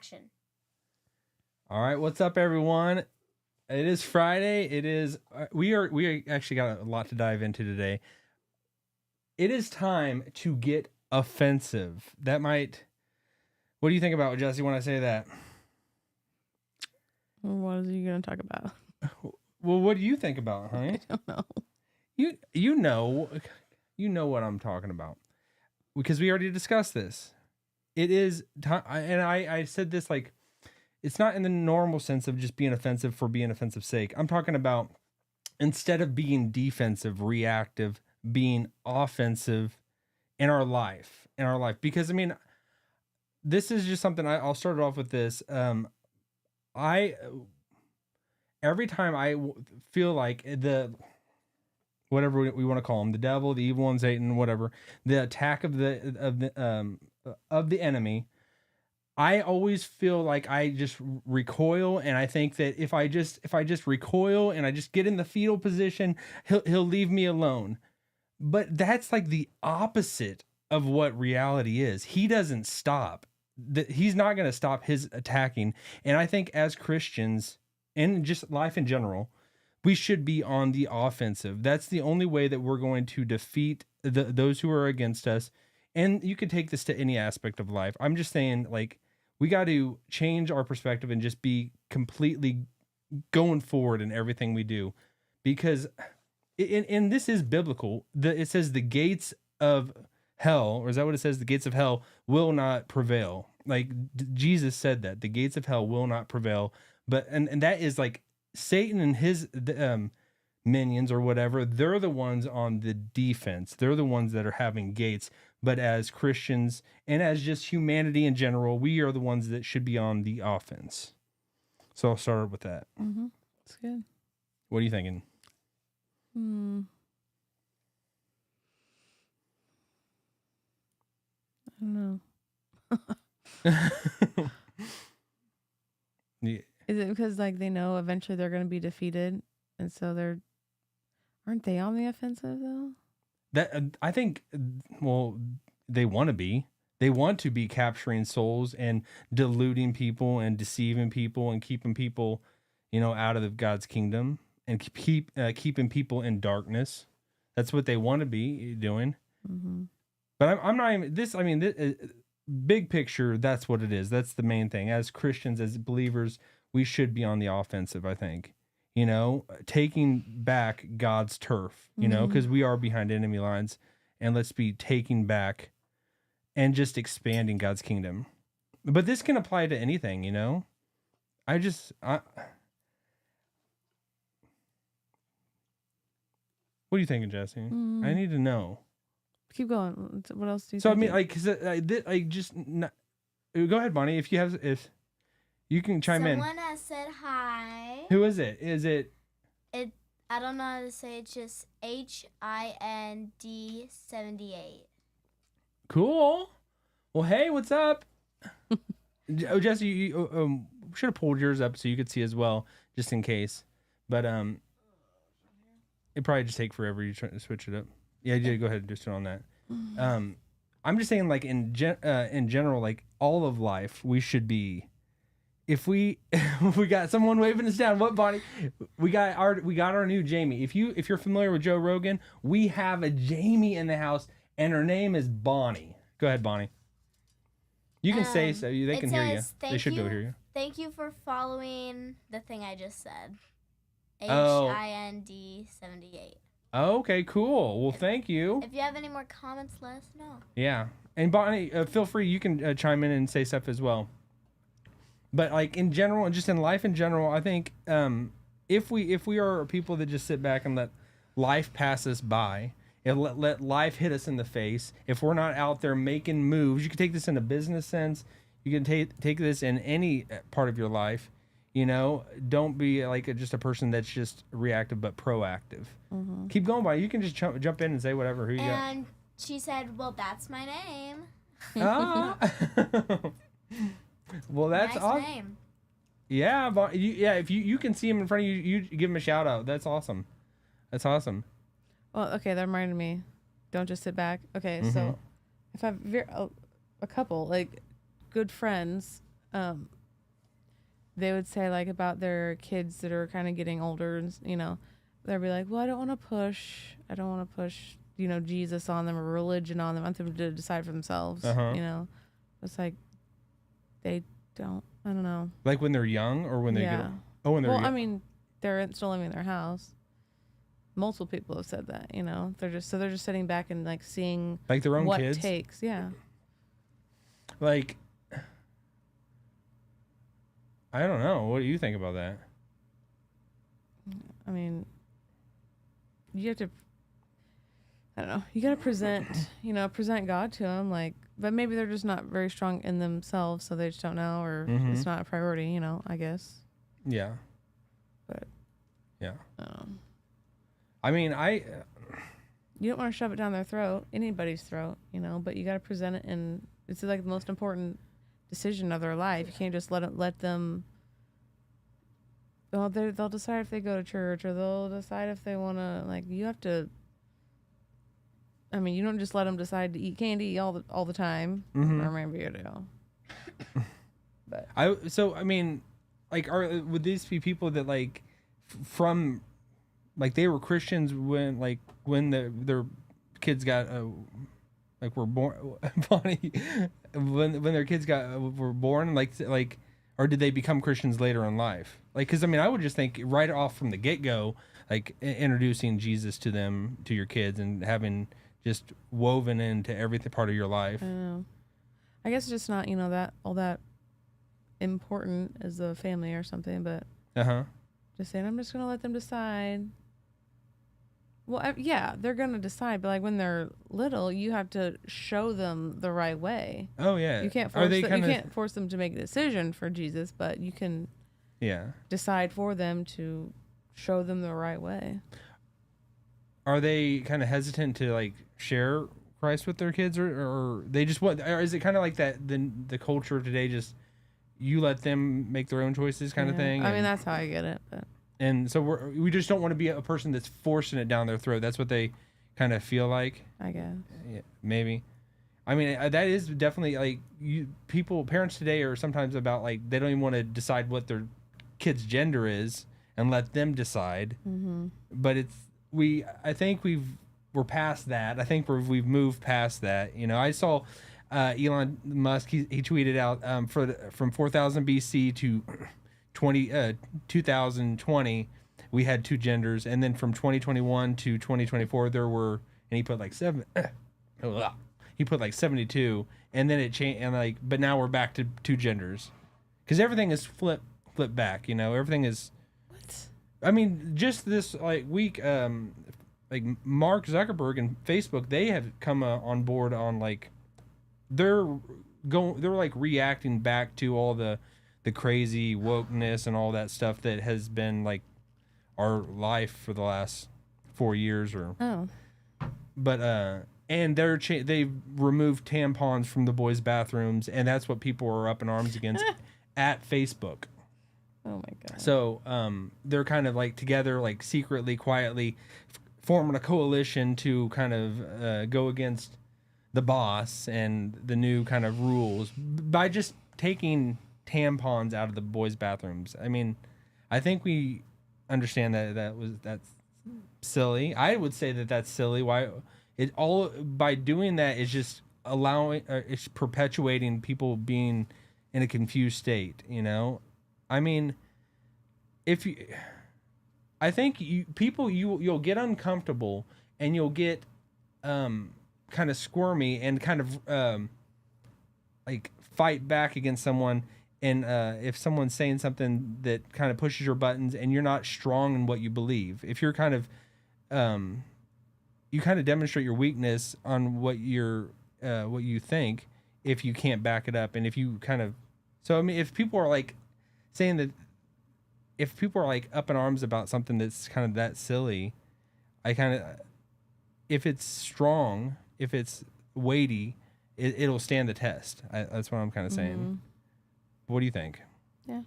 action. All right, what's up, everyone? It is Friday. It is we actually got a lot to dive into today. It is time to get offensive. That might. What do you think about it, Jesse, when I say that? What are you going to talk about? Well, what do you think about it, honey? I don't know. You know what I'm talking about because we already discussed this. It is time, and I said this like it's not in the normal sense of just being offensive for being offensive sake. I'm talking about instead of being defensive, reactive, being offensive in our life, because I mean, this is just something I'll start it off with this. Every time I feel like whatever we want to call them, the devil, the evil one, Satan, whatever, the attack of the enemy, I always feel like I just recoil, and I think that if I just recoil and I just get in the fetal position, he'll leave me alone. But that's like the opposite of what reality is. He doesn't stop. He's not going to stop his attacking. And I think as Christians and just life in general, we should be on the offensive. That's the only way that we're going to defeat those who are against us. And you could take this to any aspect of life. I'm just saying, like, we got to change our perspective and just be completely going forward in everything we do. Because, and this is biblical, it says the gates of hell, or is that what it says? The gates of hell will not prevail. Like, Jesus said that. The gates of hell will not prevail. But, and that is like Satan and his minions or whatever, they're the ones on the defense. They're the ones that are having gates. But as Christians and as just humanity in general, we are the ones that should be on the offense. So I'll start with that. Mm-hmm. That's good. What are you thinking? I don't know. Yeah. Is it because like they know eventually they're going to be defeated, and so aren't they on the offensive though? That I think, well, they want to be. They want to be capturing souls and deluding people and deceiving people and keeping people, out of God's kingdom and keeping people in darkness. That's what they want to be doing. Mm-hmm. But I'm not even this. I mean, big picture, that's what it is. That's the main thing. As Christians, as believers, we should be on the offensive, I think. Taking back God's turf, because we are behind enemy lines, and let's be taking back and just expanding God's kingdom. But this can apply to anything, What are you thinking, Jesse? I need to know. Keep going. What else do you? So I mean, like, cause go ahead, Bonnie. If you can chime in. Someone has said hi. Who is it? Is it? I don't know how to say it. Just HIND 78. Cool. Well, hey, what's up? Oh, Jesse, you should have pulled yours up so you could see as well, just in case. But it'd probably just take forever. You try to switch it up. Yeah, go ahead and just turn on that. I'm just saying, like in general, like all of life, we should be. If we got someone waving us down, what, Bonnie? We got our new Jamie. If you're familiar with Joe Rogan, we have a Jamie in the house, and her name is Bonnie. Go ahead, Bonnie. You can say so. They can hear you. They should be able to hear you. Thank you for following the thing I just said. HIND 78. Oh, okay, cool. Well, thank you. If you have any more comments, let us know. Yeah, and Bonnie, feel free. You can chime in and say stuff as well. But like in general, and just in life in general, I think if we are people that just sit back and let life pass us by, and let life hit us in the face, if we're not out there making moves, you can take this in a business sense. You can take this in any part of your life. Don't be like just a person that's just reactive but proactive. Mm-hmm. Keep going, by. You can just jump in and say whatever. Who you got? And she said, "Well, that's my name." Ah. Well, that's nice awesome. Name. Yeah, but if you can see him in front of you, you give him a shout out. That's awesome. That's awesome. Well, okay, that reminded me. Don't just sit back. Okay, so if I've a couple like good friends, they would say like about their kids that are kind of getting older, and they'll be like, well, I don't want to push, Jesus on them or religion on them. I want them to decide for themselves. It's like they don't. I don't know. Like when they're young, or when they get. Oh, when they're. Well, I mean, they're still living in their house. Multiple people have said that. They're just sitting back and like seeing like their own what kids. It takes. Yeah. Like, I don't know. What do you think about that? I mean, you have to. I don't know. You got to present God to them, like, but maybe they're just not very strong in themselves, so they just don't know, or it's not a priority, I guess. Yeah. But. Yeah. I mean, you don't want to shove it down their throat, anybody's throat, but you got to present it, and it's like the most important decision of their life. You can't just let them. Well, they'll decide if they go to church, or they'll decide if they want to. Like, you have to. I mean, you don't just let them decide to eat candy all the time, or maybe you do. But I mean, like, would these be people that like from, like, they were Christians when their kids got like were born? Funny, when their kids were born, like, or did they become Christians later in life? Like, because I mean, I would just think right off from the get go, like introducing Jesus to them, to your kids, and having just woven into every part of your life. I know. I guess it's just not, that all that important as a family or something, but just saying, I'm just going to let them decide. Well, yeah, they're going to decide, but like when they're little, you have to show them the right way. Oh, yeah. You can't force them to make a decision for Jesus, but you can decide for them to show them the right way. Are they kind of hesitant to like share Christ with their kids, or they just want? Or is it kind of like that? The culture of today, just you let them make their own choices, kind of thing. I mean, that's how I get it. But. And so we just don't want to be a person that's forcing it down their throat. That's what they kind of feel like. I guess. Yeah, maybe. I mean, that is definitely like parents today are sometimes about like they don't even want to decide what their kid's gender is and let them decide. Mm-hmm. But I think we're past that. I think we've moved past that. I saw Elon Musk. He tweeted out from 4000 BC to 2020 we had two genders, and then from 2021 to 2024 there were, and he put like 72, and then it changed, and like, but now we're back to two genders because everything is flipped back. Everything is. What? I mean, just this like week, like Mark Zuckerberg and Facebook, they have come on board on like they're like reacting back to all the crazy wokeness and all that stuff that has been like our life for the last 4 years but and they've removed tampons from the boys' bathrooms, and that's what people are up in arms against at Facebook. Oh my god. So they're kind of like together, like secretly, quietly forming a coalition to kind of go against the boss and the new kind of rules by just taking tampons out of the boys' bathrooms. I mean, I think we understand that's silly. I would say that's silly. Why it all by doing that is just it's perpetuating people being in a confused state. I mean, I think you'll get uncomfortable and you'll get kind of squirmy and kind of like fight back against someone. And if someone's saying something that kind of pushes your buttons and you're not strong in what you believe, if you're kind of, you kind of demonstrate your weakness on what you think, if you can't back it up. And if you kind of, so I mean, if people are like saying that, if people are like up in arms about something that's kind of that silly, if it's strong, if it's weighty, it'll stand the test. That's what I'm kind of saying. Mm-hmm. What do you think? Yeah.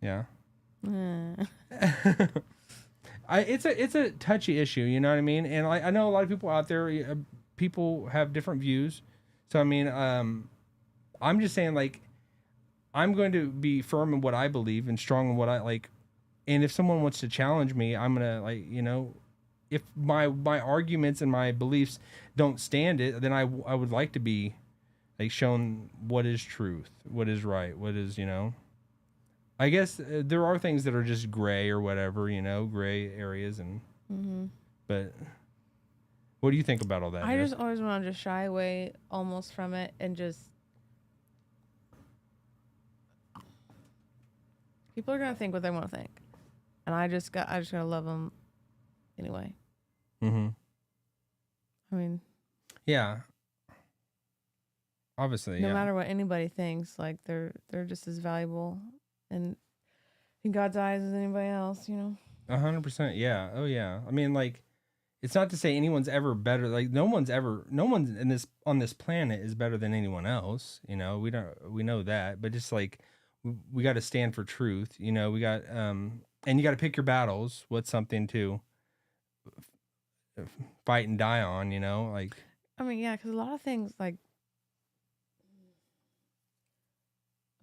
Yeah. It's a touchy issue, you know what I mean? And I know a lot of people out there, people have different views. So I mean, I'm just saying, like, I'm going to be firm in what I believe and strong in what I like. And if someone wants to challenge me, I'm going to, like, if my arguments and my beliefs don't stand it, then I would like to be, like, shown what is truth, what is right, what is, I guess there are things that are just gray or whatever, gray areas. But what do you think about all that? I just always want to just shy away almost from it and just. People are gonna think what they want to think, and I just gotta love them anyway. Mm-hmm. I mean, yeah. Obviously, no matter what anybody thinks, like they're just as valuable and in God's eyes as anybody else, 100%. Yeah. Oh yeah. I mean, like, it's not to say anyone's ever better. Like, no one's on this planet is better than anyone else. We know that, but just like. We got to stand for truth, we got, and you got to pick your battles. What's something to fight and die on, like. I mean, yeah, because a lot of things like.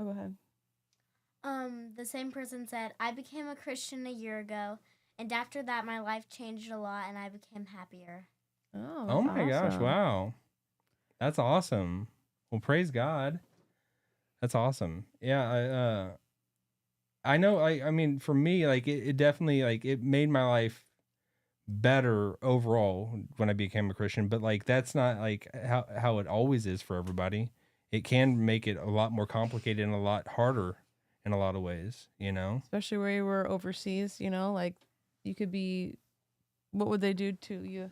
Oh, go ahead. The same person said, I became a Christian a year ago, and after that, my life changed a lot, and I became happier. Oh my gosh! Wow, that's awesome. Well, praise God. That's awesome. Yeah, I know. I mean, for me, like, it definitely, like, it made my life better overall when I became a Christian. But, like, that's not, like, how it always is for everybody. It can make it a lot more complicated and a lot harder in a lot of ways, Especially where you were overseas, like, you could be. What would they do to you?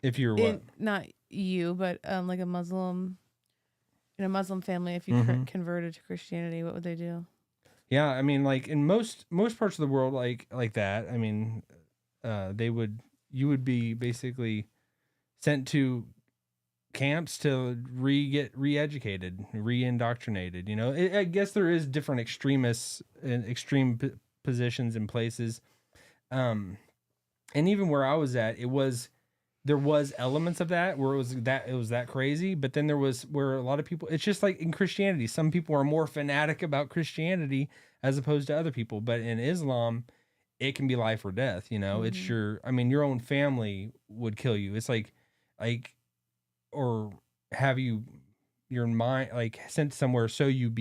If you were what? Not you, but like a Muslim. In a Muslim family, if you converted to Christianity, what would they do? Yeah, I mean, like, in most parts of the world, like that. I mean, you would be basically sent to camps to get re-educated, re-indoctrinated. I guess there is different extremists and extreme positions and places, and even where I was at, there was elements of that where it was that crazy, but then there was where a lot of people, it's just like in Christianity, some people are more fanatic about Christianity as opposed to other people. But in Islam, it can be life or death, it's your own family would kill you. It's like, or have your mind, like, sent somewhere so you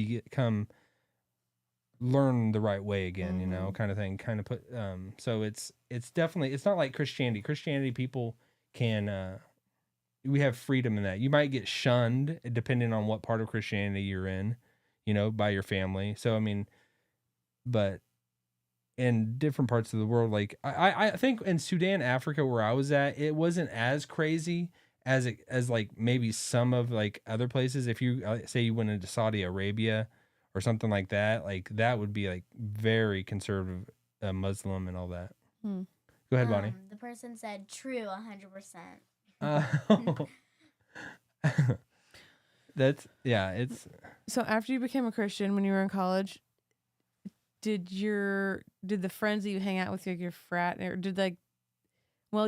learn the right way again, kind of thing, kind of put, so it's definitely, it's not like Christianity people can we have freedom in that. You might get shunned depending on what part of Christianity you're in, by your family. So I mean, but in different parts of the world, like I think in Sudan, Africa, where I was at, it wasn't as crazy as like maybe some of, like, other places. If you say you went into Saudi Arabia or something like that would be, like, very conservative, Muslim and all that. Go ahead, Bonnie. The person said true 100%. That's, yeah, it's. So after you became a Christian, when you were in college, did the friends that you hang out with, like your frat, or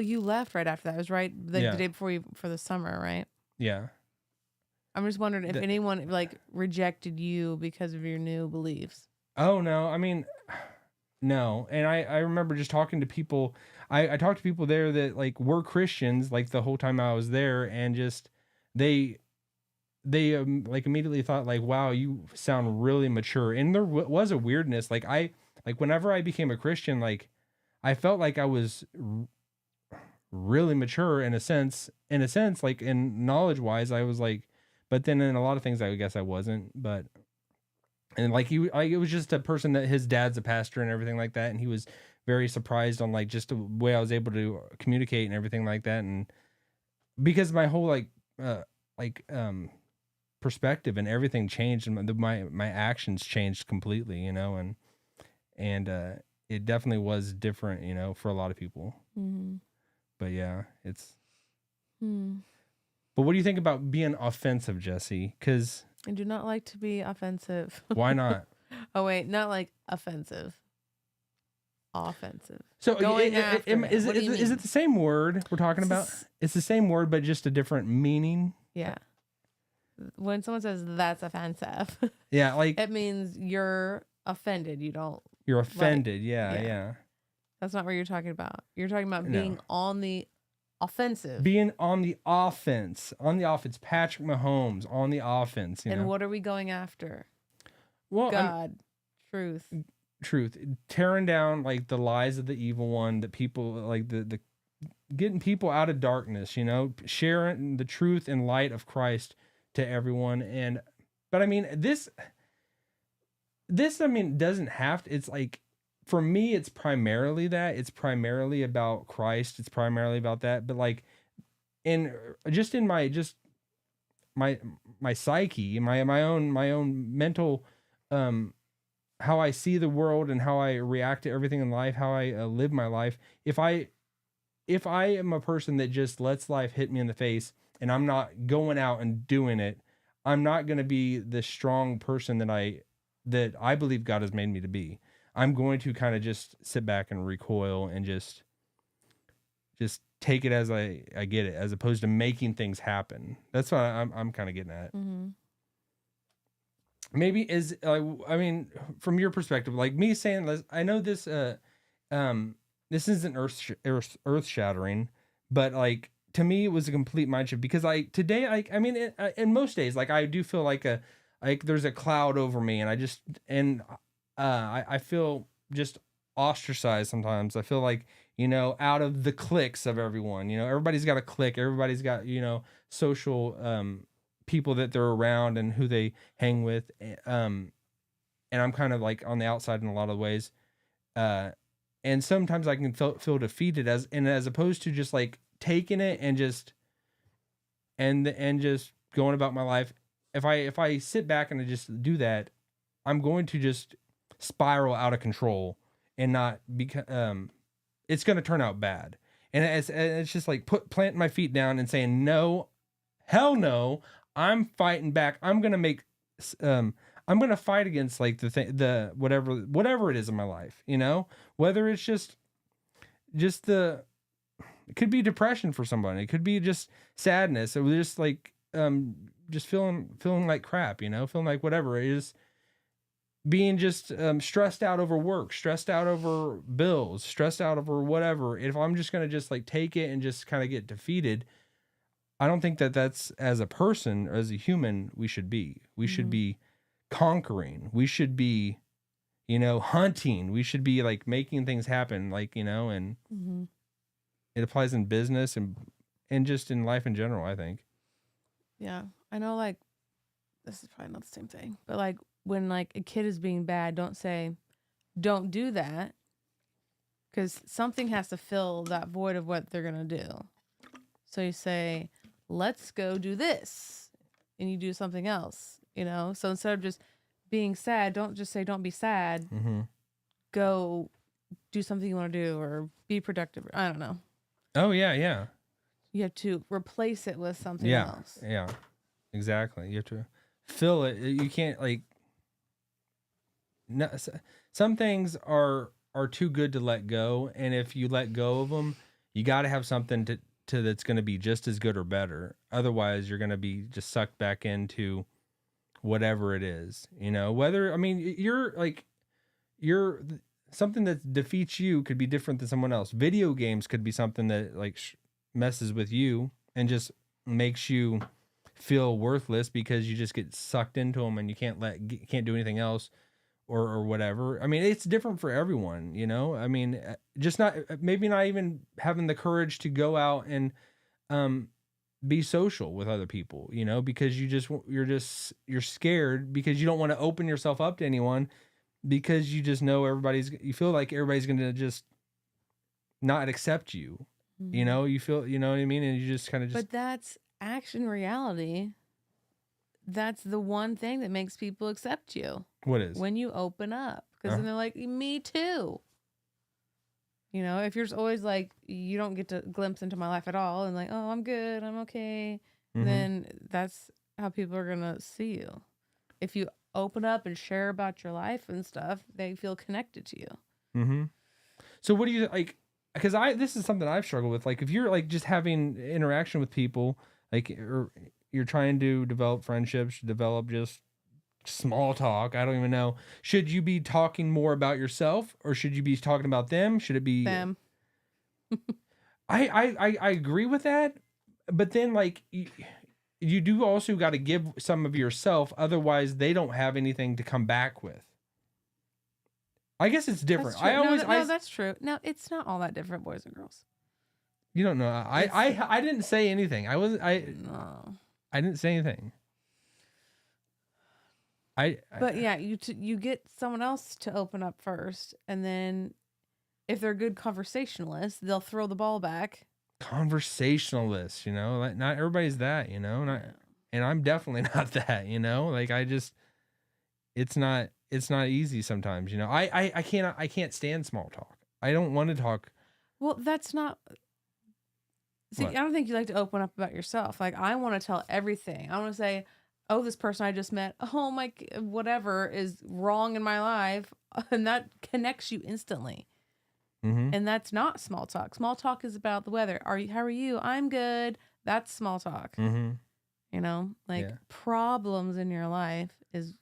you left right after that? It was right the day before for the summer, right? Yeah. I'm just wondering if anyone, like, rejected you because of your new beliefs. Oh no, I mean, no. And I remember just talking to people. I talked to people there that, like, were Christians, like, the whole time I was there, and just they like, immediately thought, like, wow, you sound really mature. And there was a weirdness, like, whenever I became a Christian, like, I felt like I was really mature in a sense, like, in knowledge wise, I was like, but then in a lot of things, I guess I wasn't. But, and like, it was just a person that his dad's a pastor and everything like that, and he was very surprised on, like, just the way I was able to communicate and everything like that. And because my whole, perspective and everything changed, and my actions changed completely, and it definitely was different, for a lot of people. But yeah, it's. But what do you think about being offensive, Jesse? Because I do not like to be offensive. Why not? Oh wait, not like offensive. Offensive. So is it the same word we're talking about? It's the same word, but just a different meaning. Yeah. When someone says that's offensive, Yeah, like it means you're offended. You don't. you're offended. yeah. Yeah. That's not what you're talking about. You're talking about No. being on the offensive. Being on the offense. Patrick Mahomes on the offense. You And know? what are we going after? Well, God, truth. truth, tearing down like the lies of the evil one, that people like the getting people out of darkness, you know, sharing the truth and light of Christ to everyone. And but I mean this I mean doesn't have to, it's like, for me it's primarily that, it's primarily about Christ, it's primarily about that, but like in my psyche, my own mental, how I see the world and how I react to everything in life, how I live my life. If I am a person that just lets life hit me in the face and I'm not going out and doing it, I'm not going to be the strong person that I believe God has made me to be. I'm going to kind of just sit back and recoil and just take it as I get it, as opposed to making things happen. That's what I'm kind of getting at. Mm-hmm. Maybe is I mean, from your perspective, like me saying this, I know this this isn't earth shattering, but like to me it was a complete mind shift, because today I mean in most days, like I do feel like there's a cloud over me, and I feel just ostracized sometimes. I feel like, you know, out of the cliques of everyone, you know, everybody's got a clique, everybody's got, you know, social people that they're around and who they hang with, and I'm kind of like on the outside in a lot of ways, and sometimes I can feel defeated, as opposed to just like taking it and just going about my life. If I sit back and I just do that, I'm going to just spiral out of control and not it's going to turn out bad. And it's just like planting my feet down and saying, no, hell no, I'm fighting back. I'm going to fight against like the whatever it is in my life, you know, whether it's just it could be depression for someone. It could be just sadness. It was just like, just feeling like crap, you know, feeling like whatever it is, being just stressed out over work, stressed out over bills, stressed out over whatever. If I'm just going to just like take it and just kind of get defeated, I don't think that's, as a person or as a human, we should be. We should be conquering. We should be, you know, hunting. We should be like making things happen, like, you know, and it applies in business and just in life in general, I think. Yeah. I know, like, this is probably not the same thing, but like when like a kid is being bad, don't say, don't do that, because something has to fill that void of what they're going to do. So you say, let's go do this, and you do something else, you know? So instead of just being sad, don't just say, don't be sad. Go do something you want to do, or be productive. I don't know. Oh, yeah. You have to replace it with something else. Yeah, exactly. You have to fill it. You can't like, no, some things are too good to let go. And if you let go of them, you got to have something to that's going to be just as good or better. Otherwise you're going to be just sucked back into whatever it is, you know, whether, I mean, you're something that defeats you could be different than someone else. Video games could be something that like messes with you and just makes you feel worthless because you just get sucked into them and you can't do anything else or whatever. I mean, it's different for everyone, you know? I mean, just maybe not even having the courage to go out and be social with other people, you know, because you're scared because you don't want to open yourself up to anyone, because you just know you feel like everybody's going to just not accept you. You know, you feel, you know what I mean? And you just kind of But that's action reality. That's the one thing that makes people accept you. What is? When you open up. Because then they're like, me too. You know, if you're always like, you don't get to glimpse into my life at all, and like, oh, I'm good, I'm okay, then that's how people are going to see you. If you open up and share about your life and stuff, they feel connected to you. So what do you like? Because this is something I've struggled with. Like if you're like just having interaction with people, like, or you're trying to develop friendships, develop just small talk. I don't even know. Should you be talking more about yourself or should you be talking about them? Should it be Them. I agree with that, but then like you do also got to give some of yourself, otherwise they don't have anything to come back with. I guess it's different. That's true. No, it's not all that different, boys and girls. You don't know. I didn't say anything. No. I didn't say anything. But yeah, you get someone else to open up first, and then if they're good conversationalists, they'll throw the ball back. Conversationalists, like not everybody's that, and I'm definitely not that, like it's not easy sometimes, I can't stand small talk. I don't want to talk. Well, that's not. See, What? I don't think you like to open up about yourself. Like, I want to tell everything. I want to say, oh, this person I just met, oh my, whatever is wrong in my life, and that connects you instantly. Mm-hmm. And that's not small talk. Small talk is about the weather. How are you? I'm good. That's small talk. Mm-hmm. Problems in your life is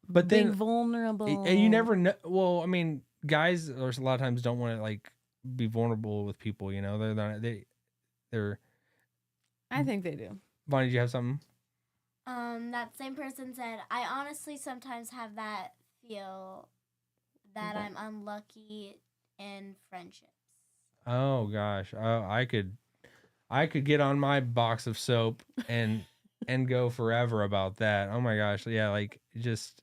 but being then vulnerable. And you never know. Well, I mean, guys, a lot of times don't want to like be vulnerable with people. They're. I think they do. Bonnie, did you have something? That same person said, I honestly sometimes have that feel that I'm unlucky in friendships. Oh gosh, I could get on my box of soap and go forever about that. Oh my gosh, yeah, like just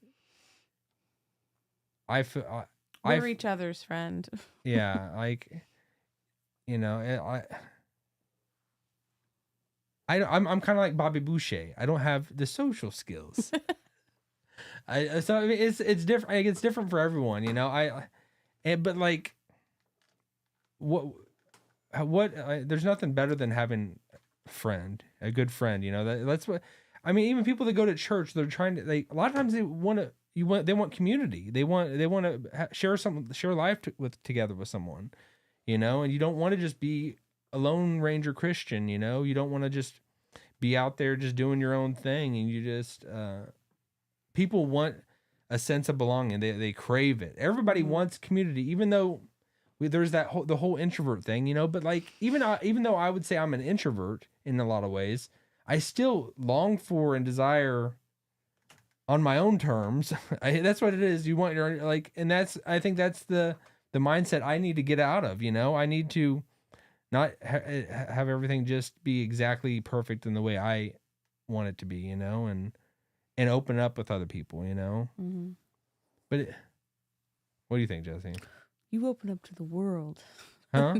I feel we're each other's friend. Yeah, like I'm kind of like Bobby Boucher. I don't have the social skills. So I mean, it's different. Like, it's different for everyone, but like, what there's nothing better than having a good friend. That's what I mean. Even people that go to church, they're trying to. A lot of times they want community. They want to share life together with someone, and you don't want to just be a lone ranger Christian. You don't want to just be out there just doing your own thing, and you just people want a sense of belonging. They crave it. Everybody wants community, even though there's the whole introvert thing, but like even though I would say I'm an introvert in a lot of ways, I still long for and desire on my own terms. That's what it is. You want your and I think that's the mindset I need to get out of. I need to not have everything just be exactly perfect in the way I want it to be, and open up with other people, Mm-hmm. But what do you think, Jesse? You open up to the world. Huh?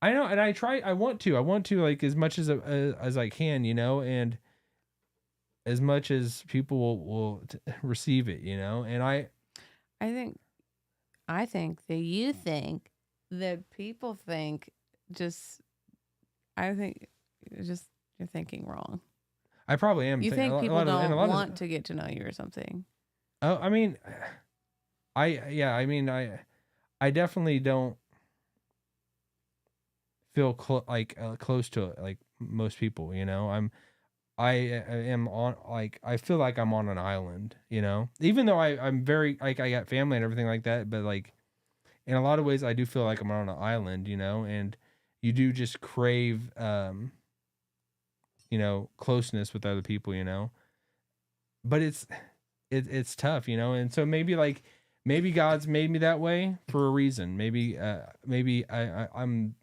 I know, and I want to like as much as I can, and as much as people will receive it, and I think that you think that people think I think just you're thinking wrong. I probably am. You think people don't want to get to know you or something? Oh, I mean, I definitely don't feel close to it like most people. I am on I feel like I'm on an island. Even though I'm very I got family and everything like that, but like in a lot of ways I do feel like I'm on an island. And you do just crave closeness with other people, but it's tough, and so maybe God's made me that way for a reason. Maybe I'm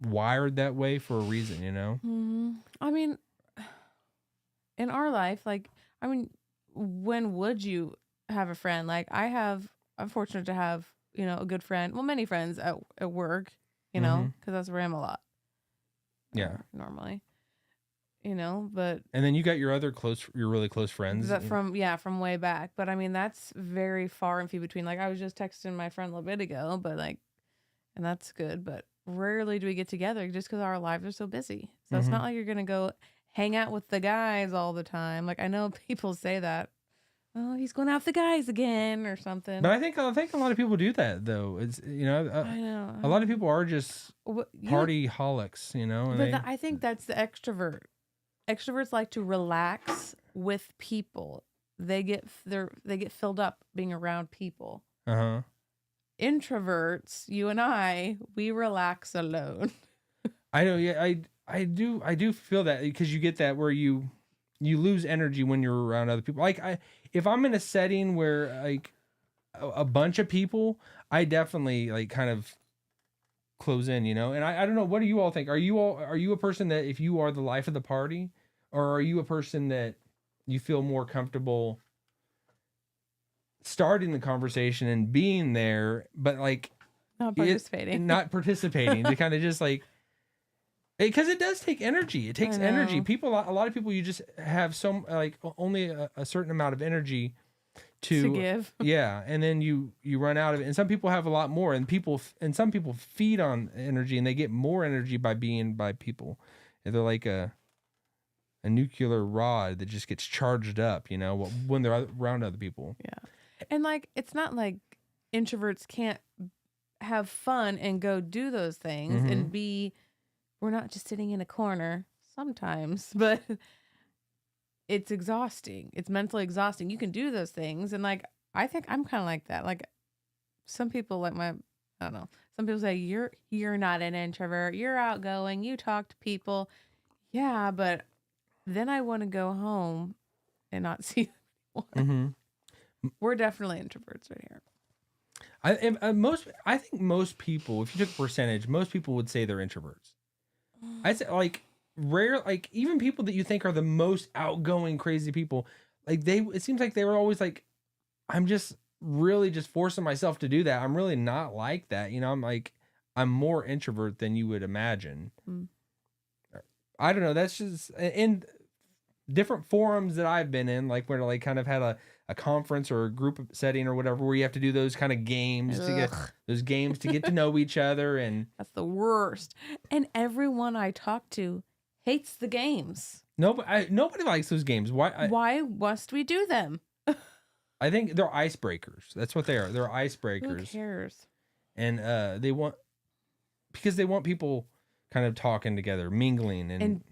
wired that way for a reason, Mm-hmm. I mean, in our life, when would you have a friend? Like I'm fortunate to have, a good friend. Well, many friends at work, because that's where I am a lot. Yeah. Normally. But and then you got your really close friends from way back. But I mean, that's very far and few between. Like I was just texting my friend a little bit ago, but and that's good. But rarely do we get together just because our lives are so busy. So it's not like you're gonna go hang out with the guys all the time. Like I know people say that, oh, he's going out with the guys again or something. But I think a lot of people do that though. It's I know a lot of people are just party holics, But I think that's the extrovert extroverts like to relax with people. They get filled up being around people. Uh-huh. Introverts, you and we relax alone. I know, yeah, I do feel that, because you get that where you lose energy when you're around other people. Like if I'm in a setting where like a bunch of people, I definitely like kind of close in, and I don't know, what do you all think? Are you a person that, if you are the life of the party, or are you a person that you feel more comfortable starting the conversation and being there, but like Not participating. not participating to kind of just like, because it does take energy. It takes energy. People, a lot of people, you just have some like only a certain amount of energy to give. Yeah, and then you run out of it. And some people have a lot more, and some people feed on energy, and they get more energy by being by people. And they're like a nuclear rod that just gets charged up, when they're around other people. Yeah. And like, it's not like introverts can't have fun and go do those things and we're not just sitting in a corner sometimes, but it's exhausting. It's mentally exhausting. You can do those things. And like, I think I'm kind of like that. Like some people I don't know. Some people say you're not an introvert. You're outgoing. You talk to people. Yeah. But then I want to go home and not see them anymore. We're definitely introverts right here. I think most people, if you took a percentage, most people would say they're introverts. I say like rare, like even people that you think are the most outgoing, crazy people, like it seems like they were always like, I'm just really just forcing myself to do that. I'm really not like that. I'm more introvert than you would imagine. I don't know. That's just in different forums that I've been in, like where like kind of had a conference or a group setting or whatever, where you have to do those kind of games to get to know each other. And that's the worst. And everyone I talk to hates the games. Nobody likes those games. Why must we do them? I think they're icebreakers. That's what they are. They're icebreakers. Who cares? And because they want people kind of talking together, mingling, and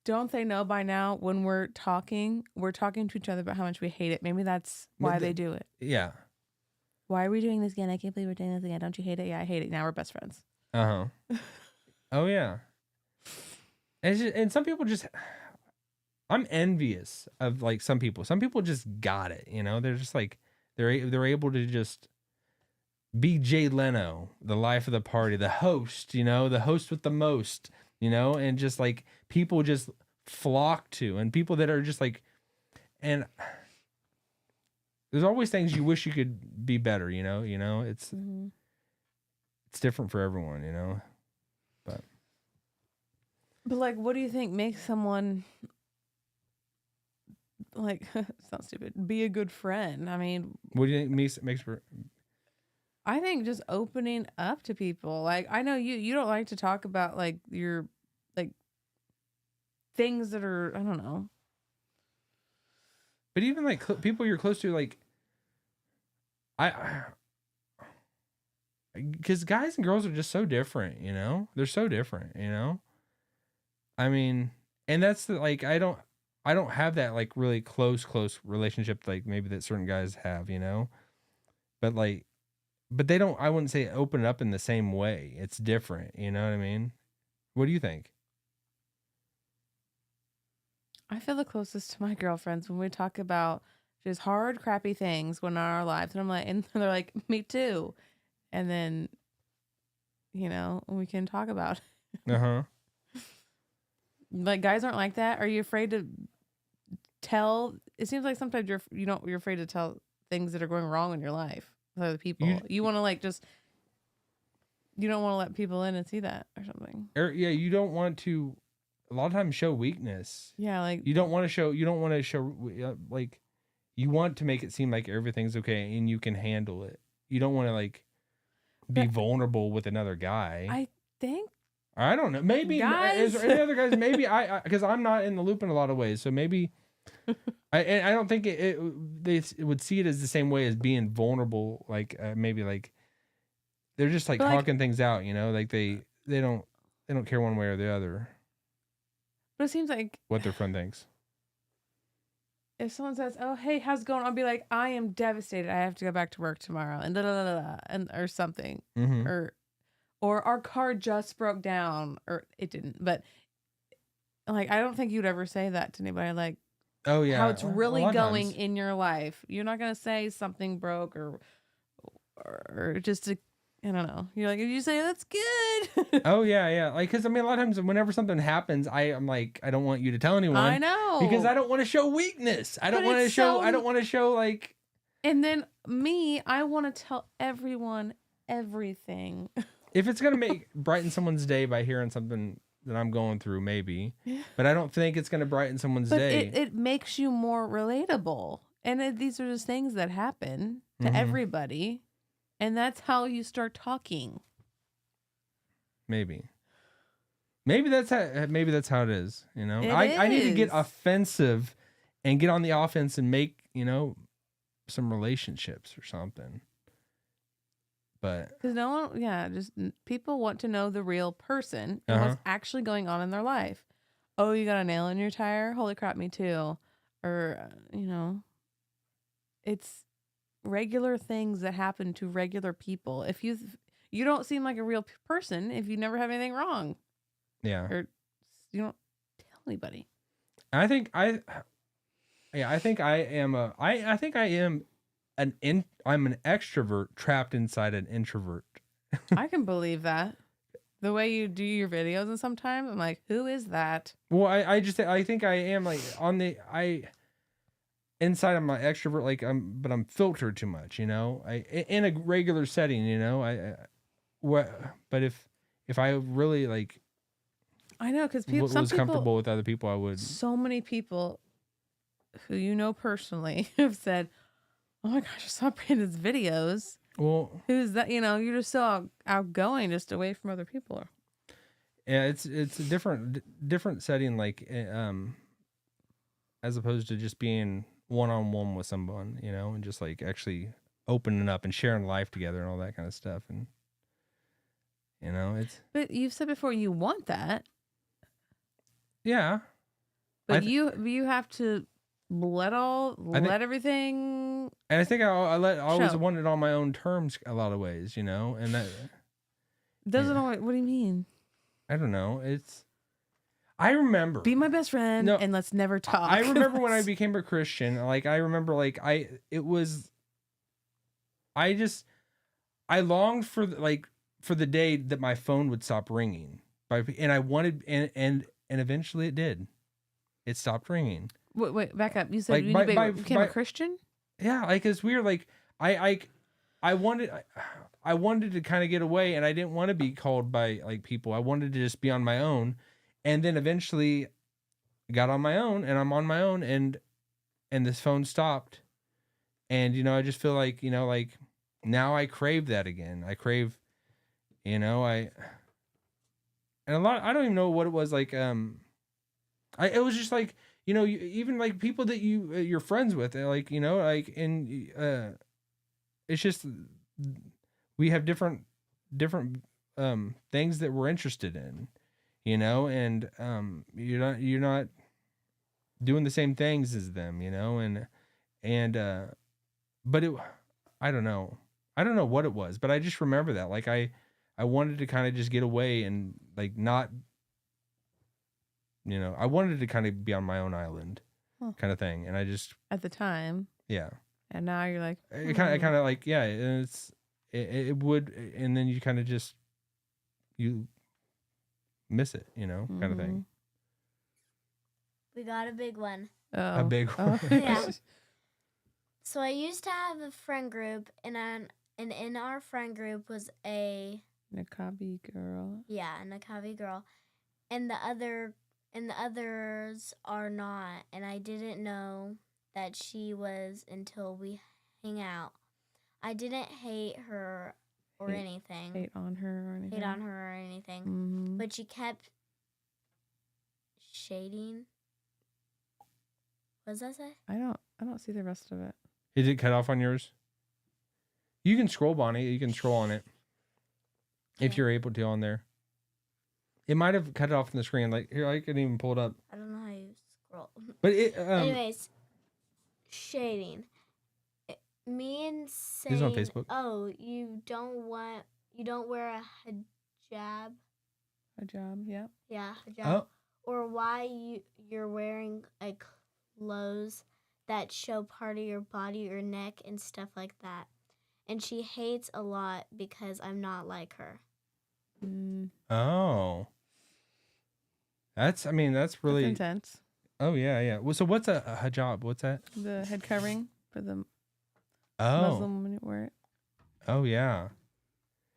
don't they know by now when we're talking to each other about how much we hate it? Maybe that's why they do it. Yeah. Why are we doing this again? I can't believe we're doing this again. Don't you hate it? Yeah, I hate it. Now we're best friends. Oh yeah. And some people just, I'm envious of like some people. Some people just got it. They're just like they're able to just be Jay Leno, the life of the party, the host. The host with the most. And just like people just flock to, and people that are just like, and there's always things you wish you could be better, it's different for everyone, but like, what do you think makes someone like, sounds stupid, be a good friend? I mean, what do you think makes for? I think just opening up to people. Like, I know you don't like to talk about like your like things that are, I don't know. But even like people you're close to, like because guys and girls are just so different, they're so different, I mean, and that's the, like, I don't have that like really close relationship like maybe that certain guys have, but like, but they don't, I wouldn't say open it up in the same way. It's different. You know what I mean? What do you think? I feel the closest to my girlfriends when we talk about just hard, crappy things going on in our lives. And I'm like, and they're like, me too. And then, we can talk about it. Uh-huh. Like, guys aren't like that. Are you afraid to tell? It seems like sometimes you're afraid to tell things that are going wrong in your life with other people. You want to like just, you don't want to let people in and see that or something. Or yeah, you don't want to a lot of times show weakness. Yeah, like you don't want to show like, you want to make it seem like everything's okay and you can handle it. You don't want to like be vulnerable with another guy. I think. I don't know. Maybe is there any other guys? Maybe I because I'm not in the loop in a lot of ways. So maybe I don't think they would see it as the same way as being vulnerable. Like maybe like they're just like talking things out. Like they don't care one way or the other. But it seems like what their friend thinks. if someone says, "Oh, hey, how's it going?" I'll be like, "I am devastated. I have to go back to work tomorrow," and da da da da, and or something, Mm-hmm. or our car just broke down, or it didn't. But like, I don't think you'd ever say that to anybody. Like, Oh yeah, how it's a really lot of going times. in your life. You're not gonna say something broke or just to, I don't know. You're like, you say that's good. Oh yeah. Like, because I mean, a lot of times whenever something happens, I'm like, I don't want you to tell anyone. I know, because I don't want to show weakness. I don't want to show. I don't want to show like. And then me, I want to tell everyone everything. If it's gonna brighten someone's day by hearing something that I'm going through, maybe, but I don't think it's gonna brighten someone's day. It makes you more relatable, and these are just things that happen to everybody, and that's how you start talking. Maybe that's how it is. You know, I need to get offensive and get on the offense and make some relationships or something. But because no one, just people want to know the real person and what's actually going on in their life. Oh, you got a nail in your tire? Holy crap, me too. Or it's regular things that happen to regular people. If you don't seem like a real person if you never have anything wrong. Yeah. Or you don't tell anybody. I think I am I'm an extrovert trapped inside an introvert. I can believe that. The way you do your videos and sometimes I'm like, who is that? Well, I think I am like inside I'm an extrovert, like but I'm filtered too much, in a regular setting, but if I really like, I know, because people was comfortable with other people, I would. So many people who personally have said, "Oh my gosh, I saw Brandon's videos." Well, who's that? You're just so outgoing, just away from other people. Yeah, it's a different setting, like as opposed to just being one-on-one with someone, and just like actually opening up and sharing life together and all that kind of stuff, and it's. But you've said before you want that. Yeah. But you have to let everything. And I think I always wanted it on my own terms a lot of ways, and that doesn't always. What do you mean? I don't know. I remember. Be my best friend and let's never talk. I remember when I became a Christian, like I remember I longed for the day that my phone would stop ringing. And I wanted and eventually it did. It stopped ringing. Wait, back up. You said you became a Christian? Yeah, like it's weird. Like I wanted to kind of get away, and I didn't want to be called by like people. I wanted to just be on my own, and then eventually got on my own, and I'm on my own, and this phone stopped, and I just feel like like now I crave that again. I crave, and a lot. I don't even know what it was like. It was just like. Even like people that you're friends with, like, and it's just, we have different things that we're interested in, and you're not doing the same things as them, but I don't know what it was, but I just remember that, like, I wanted to kind of just get away and like not. I wanted to kind of be on my own island, kind of thing, and I just at the time, yeah. And now you're like, it kind of like and it would, and then you kind of just you miss it, kind of thing. We got a big one. A big one. Yeah. So I used to have a friend group, and in our friend group was a Nakabi girl. Yeah, a Nakabi girl, and the others are not, and I didn't know that she was until we hang out. I didn't hate her or anything. Hate on her or anything. Mm-hmm. But she kept shading. What does that say? I don't see the rest of it. Is it cut off on yours? You can scroll on it. You can scroll on it if you're able to on there. It might have cut it off from the screen. Like here, I couldn't even pull it up. I don't know how you scroll. But it Anyways, shading. Me and He's on saying, Facebook. oh, you don't wear a hijab. Hijab, yeah. Yeah, hijab. Oh. Or why you're wearing clothes that show part of your body or neck and stuff like that. And she hates a lot because I'm not like her. Oh. That's really That's intense. Oh yeah. Well, so what's a hijab? What's that? The head covering for the Oh. Muslim women who wear it. Oh yeah.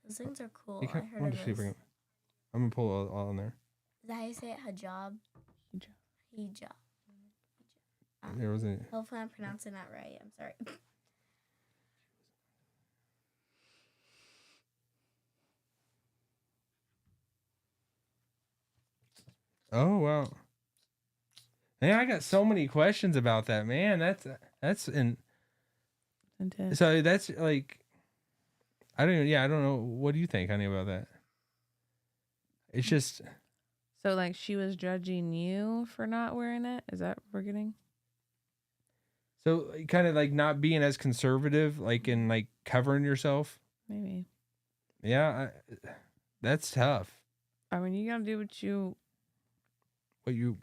Those things are cool. You I can't- heard why of don't you those. bring it- I'm gonna pull it all in there. Is that how you say it? Hijab? Hijab. There was a Hopefully I'm pronouncing that right. I'm sorry. Oh wow. Man, I got so many questions about that, man. That's Intense. so that's like I don't know. What do you think, honey, about that? It's just So like she was judging you for not wearing it? Is that what we're getting? so kind of like not being as conservative, like in like covering yourself. Maybe. Yeah, that's tough. I mean, you gotta do what you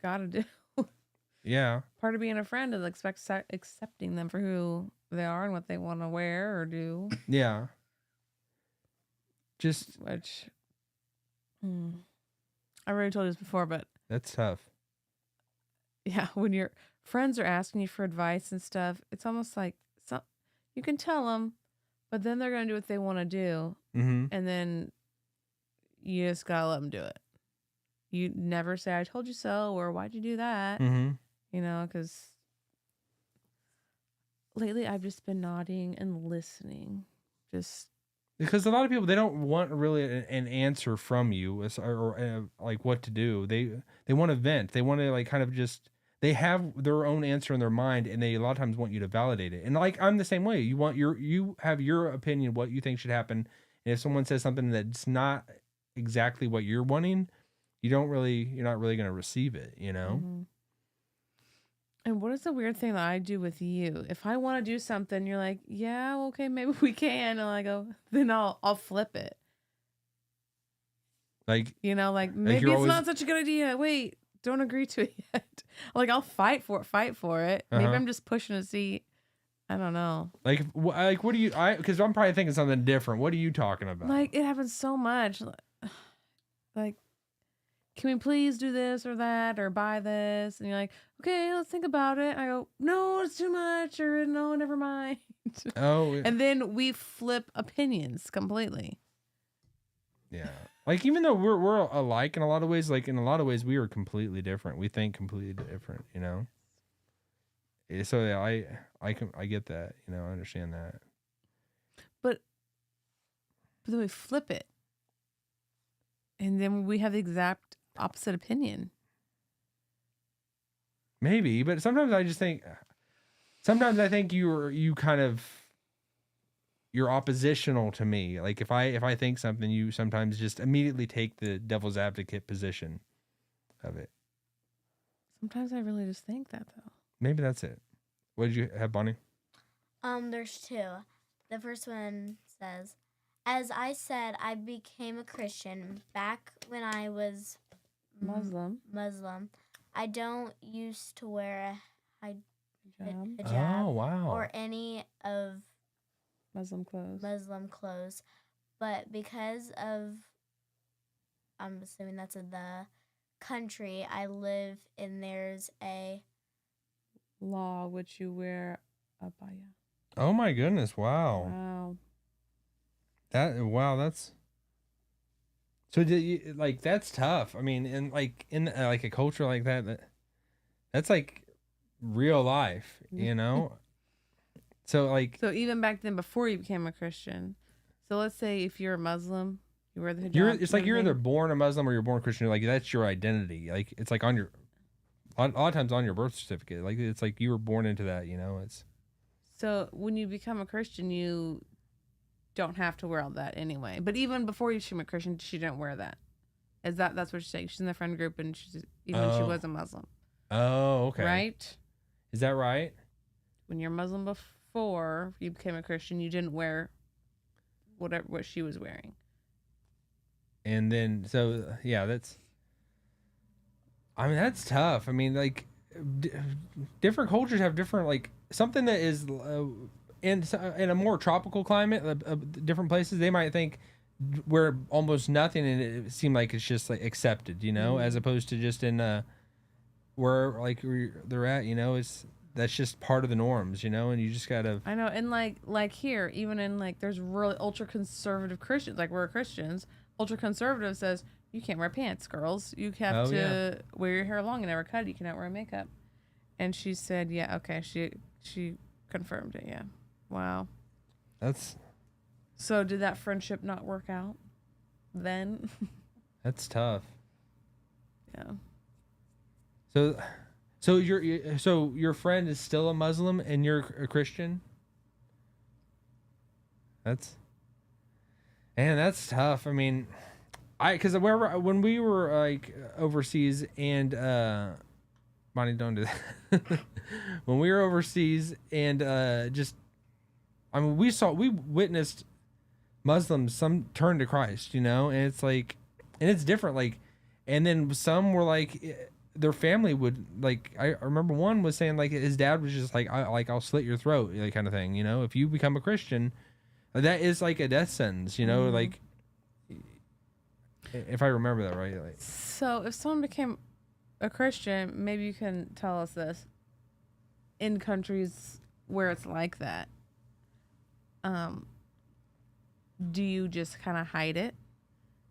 gotta do. Yeah. Part of being a friend is accepting them for who they are and what they want to wear or do. Yeah. Just Which, I already told you this before, but that's tough. yeah, when your friends are asking you for advice and stuff, it's almost like you can tell them, but then they're gonna do what they want to do, Mm-hmm. and then you just gotta let them do it. You never say "I told you so" or "Why'd you do that?" Mm-hmm. You know, because lately I've just been nodding and listening. Just Because a lot of people, they don't want really an answer from you or like what to do. They want to vent. They want to like kind of just they have their own answer in their mind, and they a lot of times want you to validate it. And like I'm the same way. You have your opinion, what you think should happen, and if someone says something that's not exactly what you're wanting, you're not really going to receive it. You know. mhm. And what is the weird thing that I do with you? If I want to do something, you're like, yeah, okay, maybe we can. And I go, then I'll flip it. Like You know, like maybe you're it's always- not such a good idea. Wait, don't agree to it yet. Like I'll fight for it. Maybe Uh-huh. I'm just pushing a seat. I don't know. like what do you? Because I'm probably thinking something different. What are you talking about? Like it happens so much. Like, can we please do this or that or buy this? And you're like, okay, let's think about it. I go, no, it's too much, or no, never mind. Oh, And then we flip opinions completely. yeah. Like even though we're alike in a lot of ways, like in a lot of ways we are completely different. We think completely different, you know. So yeah, I get that, you know, I understand that. But then we flip it. And then we have the exact opposite opinion. Maybe, but sometimes I think you're oppositional to me. Like if I think something, you sometimes just immediately take the devil's advocate position of it. Sometimes I really just think that, though. Maybe that's it. What did you have, Bonnie? There's two. The first one says, as I said, I became a Christian back when I was Muslim. I don't used to wear a Hijab. hijab Oh wow. or any of Muslim clothes. Muslim clothes, but because of, I'm assuming that's in the country I live in, there's a Law, which you wear abaya. Oh my goodness! Wow. Wow. That's so. Like that's tough. I mean, in like a culture like that's like real life, you know. So like So even back then, before you became a Christian, so let's say if you're a Muslim, you wear the hijab. it's like you're either born a Muslim or you're born Christian. Like that's your identity. Like it's like a lot of times on your birth certificate. Like it's like you were born into that. You know. It's So when you become a Christian, you don't have to wear all that anyway. But even before you became a Christian, she didn't wear that. That's what she's saying. She's in the friend group, and she's even when she was a Muslim, Oh, okay. right? Is that right? When you're Muslim before you became a Christian, you didn't wear what she was wearing. And then, so yeah, that's tough. I mean, like, different cultures have different, like, something that is in a more tropical climate, different places, they might think where almost nothing, and it seemed like it's just like accepted, as opposed to just in where like they're at, that's just part of the norms, and you just gotta. I know, and like here, even in like there's really ultra conservative Christians, like we're Christians. Ultra conservative says you can't wear pants, girls. You have to wear your hair long and never cut it. You cannot wear makeup. And she said, yeah, okay. She confirmed it. Yeah. Wow. So did that friendship not work out then? That's tough. Yeah. So your friend is still a Muslim and you're a Christian? That's tough. I mean, because when we were like overseas and Bonnie, don't do that. When we were overseas and we witnessed Muslims some turn to Christ, and it's like, and it's different, like, and then some were like their family would, like, I remember one was saying like his dad was just like I'll slit your throat, like, kind of thing, if you become a Christian. That is like a death sentence, like, if I remember that right. Like, so if someone became a Christian, maybe you can tell us this. In countries where it's like that, do you just kind of hide it?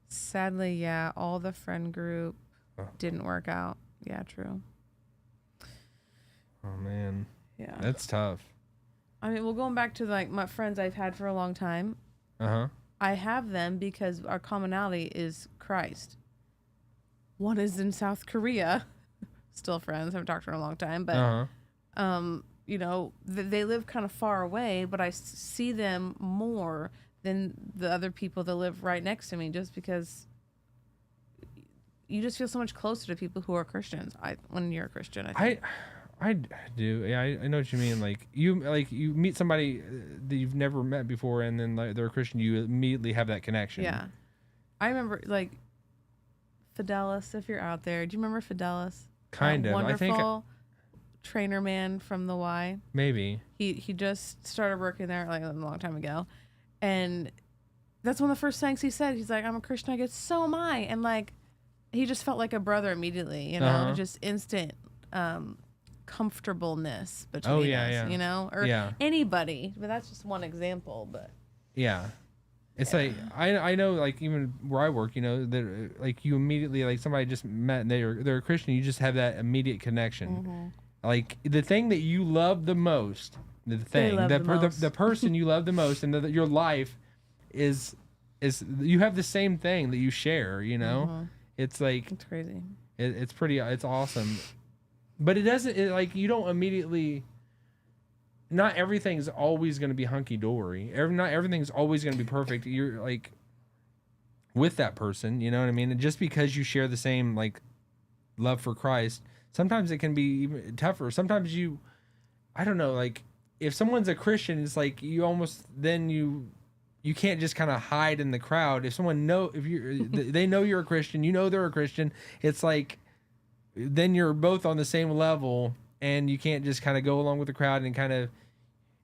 Sadly, yeah, all the friend group didn't work out. Yeah, true. Oh, man. Yeah. That's tough. I mean, well, going back to like my friends I've had for a long time. I have them because our commonality is Christ. One is in South Korea, still friends. Haven't talked to her in a long time, but they live kind of far away, but I see them more than the other people that live right next to me, just because you just feel so much closer to people who are Christians. When you're a Christian, I think. I do. Yeah, I know what you mean. Like you meet somebody that you've never met before, and then like they're a Christian, you immediately have that connection. Yeah, I remember like Fidelis. If you're out there, do you remember Fidelis? Kind of. Wonderful I think trainer man from the Y. Maybe he just started working there like a long time ago, and that's one of the first things he said. He's like, "I'm a Christian." I go, "So am I," and like he just felt like a brother immediately. Just instant. Comfortableness between us, or anybody, but that's just one example. But it's like I know, like, even where I work, that like you immediately, like, somebody just met and they're a Christian, you just have that immediate connection. Like the thing that you love the most, the person you love the most, and your life is you have the same thing that you share. It's like it's crazy. It's awesome. But it doesn't, like, you don't immediately, not everything's always going to be hunky-dory. Not everything's always going to be perfect. You're, like, with that person, you know what I mean? And just because you share the same, like, love for Christ, sometimes it can be even tougher. Sometimes I don't know, like, if someone's a Christian, it's like you almost, then you can't just kind of hide in the crowd. If someone they know you're a Christian, they're a Christian, it's like, then you're both on the same level, and you can't just kind of go along with the crowd and kind of.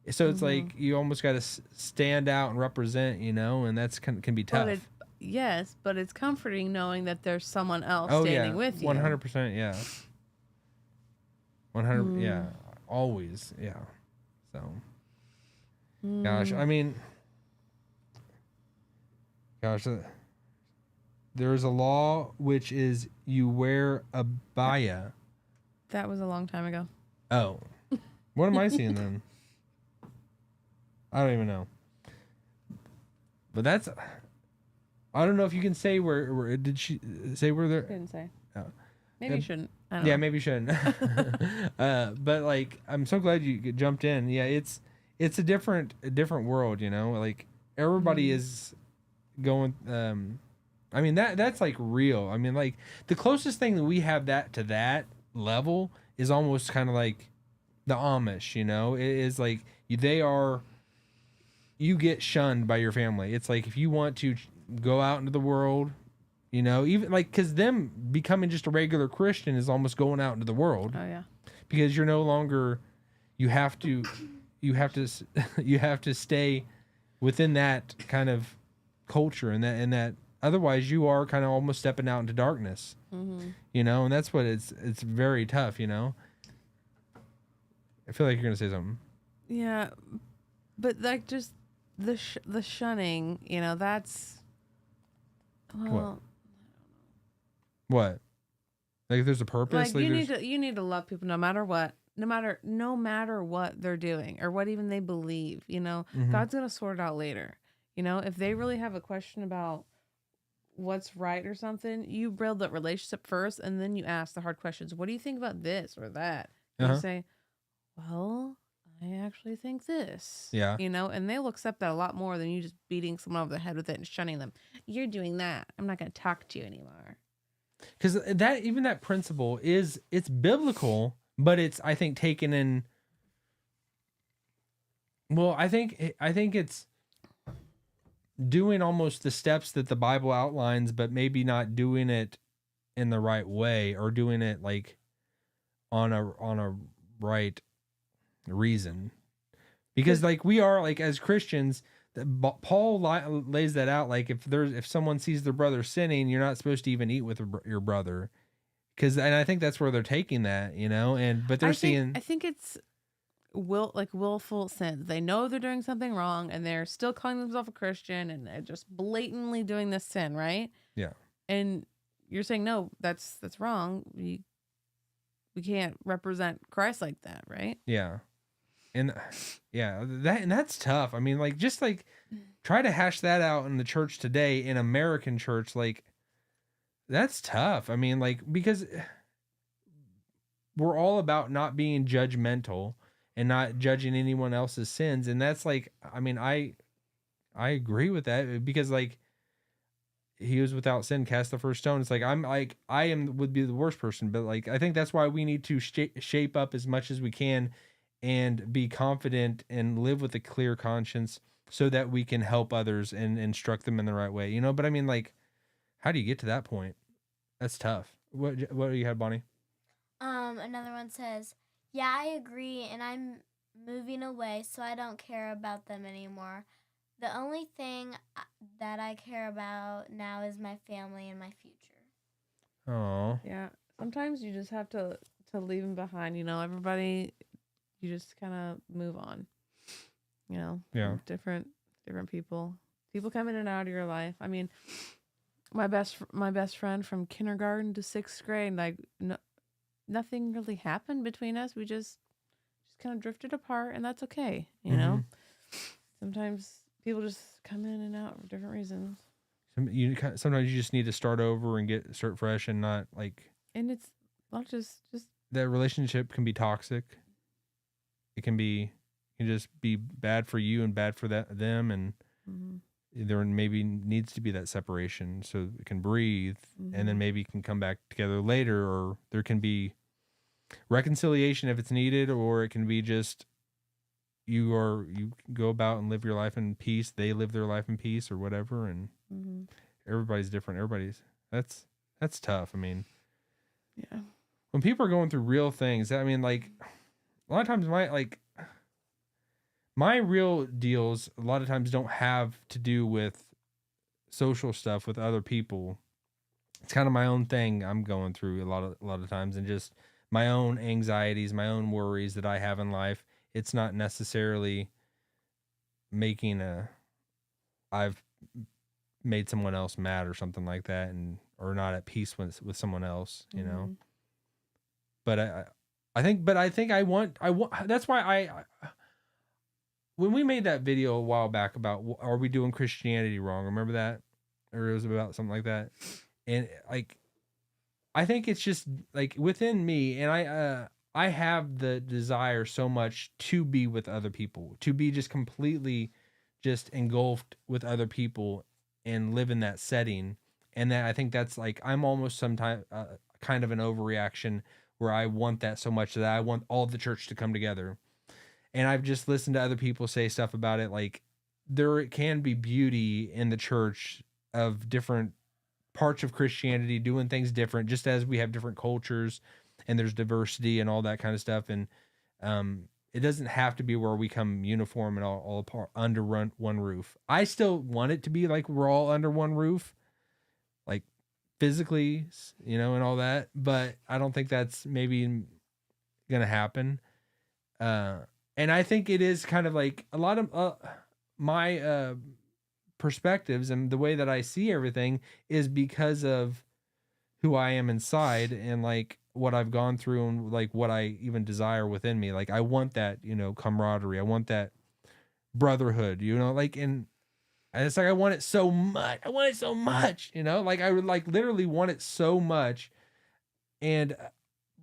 So it's like you almost got to stand out and represent, and that's can be tough. But it's comforting knowing that there's someone else standing with you. 100%, yeah. 100, yeah, always, yeah. So, gosh, I mean, there's a law which is you wear a baya. That was a long time ago. Oh. What am I seeing then? I don't even know. But that's... I don't know if you can say where did she say where there... Didn't say. Oh. Maybe you shouldn't. I don't know. Maybe you shouldn't. But like, I'm so glad you jumped in. Yeah, it's a different world, Like, everybody is going... I mean, that's like real. I mean, like the closest thing that we have that to that level is almost kind of like the Amish, you know? It is like they are, you get shunned by your family. It's like if you want to go out into the world, you know, even like because them becoming just a regular Christian is almost going out into the world Oh yeah. because you're no longer, you have to, you have to, you have to stay within that kind of culture and that otherwise you are kind of almost stepping out into darkness, you know, and that's what it's very tough, you know. I feel like you're gonna say something. Yeah, but like just the shunning, you know, that's well, What? Like if there's a purpose, like you there's, need to love people no matter what, no matter what they're doing or what even they believe. You know, God's gonna sort it out later. You know, if they really have a question about what's right or something, you build that relationship first, and then you ask the hard questions. What do you think about this or that? And you say, well, I actually think this. Yeah. You know, and they'll accept that a lot more than you just beating someone over the head with it and shunning them. You're doing that. I'm not going to talk to you anymore. Because that even that principle is it's biblical, but it's I think taken in. Well, I think it's doing almost the steps that the Bible outlines, but maybe not doing it in the right way or doing it like on a right reason. Because like we are like as Christians, Paul lays that out. Like if someone sees their brother sinning, you're not supposed to even eat with your brother. And I think that's where they're taking that, you know. But they're seeing. I think it's willful sin. They know they're doing something wrong, and they're still calling themselves a Christian, and they're just blatantly doing this sin, right? Yeah. And you're saying no, that's wrong. We can't represent Christ like that, right? Yeah. And yeah, that's tough. I mean, like just like try to hash that out in the church today, in American church, like that's tough. I mean, like because we're all about not being judgmental and not judging anyone else's sins, and that's like, I mean, I agree with that because like he was without sin, cast the first stone. It's like would be the worst person, but like I think that's why we need to shape up as much as we can and be confident and live with a clear conscience so that we can help others and instruct them in the right way, you know. But I mean, like, how do you get to that point? That's tough. What do you have, Bonnie? Another one says, yeah, I agree, and I'm moving away, so I don't care about them anymore. The only thing that I care about now is my family and my future. Oh. Yeah. Sometimes you just have to leave them behind. You know, everybody, you just kind of move on. You know. Yeah. Different people. People come in and out of your life. I mean, my best friend from kindergarten to 6th grade, like nothing really happened between us. We just kind of drifted apart, and that's okay. You know. Sometimes people just come in and out for different reasons. Sometimes you just need to start over and start fresh and not like. And it's not just that relationship can be toxic. It can just be bad for you and bad for them, and there maybe needs to be that separation so it can breathe, and then maybe it can come back together later, or there can be reconciliation if it's needed, or it can be just. You go about and live your life in peace. They live their life in peace, or whatever, and everybody's different. That's tough. I mean, yeah. When people are going through real things, I mean, like a lot of times my real deals a lot of times don't have to do with social stuff with other people. It's kind of my own thing I'm going through a lot of times, and just my own anxieties, my own worries that I have in life. It's not necessarily I've made someone else mad or something like that, or not at peace with someone else, you know. But I think I want that's why when we made that video a while back about are we doing Christianity wrong? Remember that? Or it was about something like that. And like I think it's just like within me, and I have the desire so much to be with other people, to be just completely just engulfed with other people and live in that setting. And then I think that's like, I'm almost sometimes kind of an overreaction where I want that so much that I want all the church to come together. And I've just listened to other people say stuff about it. Like, there can be beauty in the church of different parts of Christianity doing things different, just as we have different cultures and there's diversity and all that kind of stuff. And it doesn't have to be where we come uniform and all apart under one roof. I still want it to be like we're all under one roof, like physically, you know, and all that. But I don't think that's maybe gonna happen. And I think it is kind of like a lot of my perspectives and the way that I see everything is because of who I am inside and like what I've gone through and like what I even desire within me. Like I want that, you know, camaraderie. I want that brotherhood, you know, like, and it's like, I want it so much. I want it so much, you know, like I would like literally want it so much. And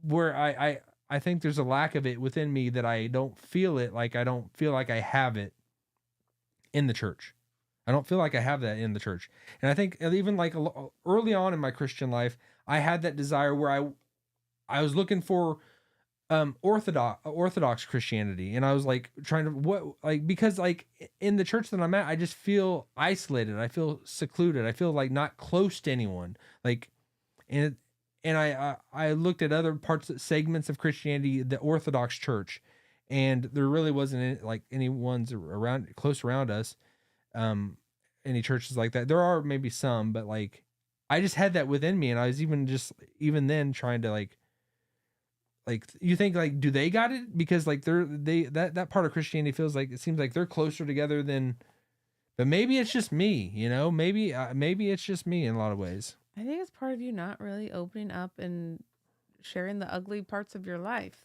where I think there's a lack of it within me that I don't feel it. Like, I don't feel like I have it in the church. I don't feel like I have that in the church. And I think even like early on in my Christian life, I had that desire where I was looking for orthodox Christianity, and I was like trying to because like in the church that I'm at, I just feel isolated. I feel secluded. I feel like not close to anyone. Like, and I looked at other segments of Christianity, the Orthodox Church, and there really wasn't any ones around close around us. Any churches like that. There are maybe some, but like I just had that within me, and I was even then trying to like you think like, do they got it? Because like that part of Christianity feels like, it seems like they're closer together than, but maybe it's just me, you know, maybe it's just me in a lot of ways. I think it's part of you not really opening up and sharing the ugly parts of your life.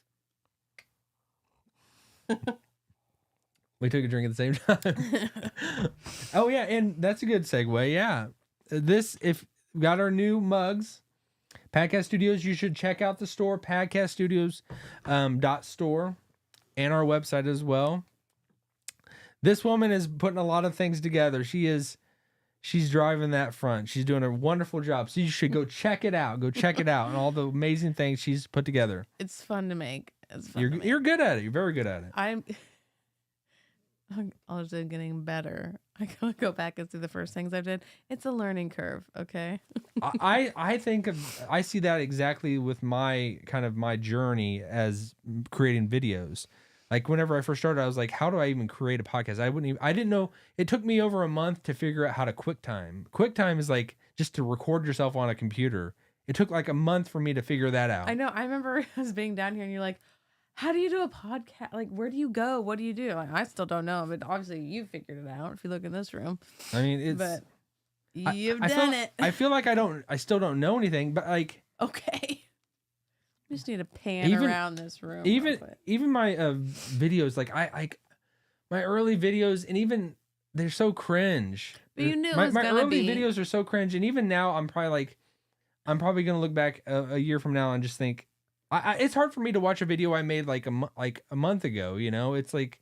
We took a drink at the same time. Oh yeah, and that's a good segue. Yeah, if we got our new mugs, Podcast Studios. You should check out the store, podcaststudios.store, and our website as well. This woman is putting a lot of things together. She's driving that front. She's doing a wonderful job. So you should go check it out. Go check it out and all the amazing things she's put together. It's fun to make. You're good at it. You're very good at it. I'm also getting better. I gotta go back and see the first things I did. It's a learning curve, okay? I think I see that exactly with my journey as creating videos. Like whenever I first started, I was like, how do I even create a podcast? I didn't know. It took me over a month to figure out how to QuickTime. QuickTime is like just to record yourself on a computer. It took like a month for me to figure that out. I know. I remember us being down here and you're like, how do you do a podcast? Like, where do you go? What do you do? Like, I still don't know, but obviously you figured it out if you look in this room. I mean, but you've done it. I feel like I still don't know anything, but like, okay. We just need to pan around this room. Even my videos, like my early videos, and even they're so cringe. But you knew my early videos are so cringe, and even now I'm probably gonna look back a year from now and just think, it's hard for me to watch a video I made like a month ago, you know. It's like,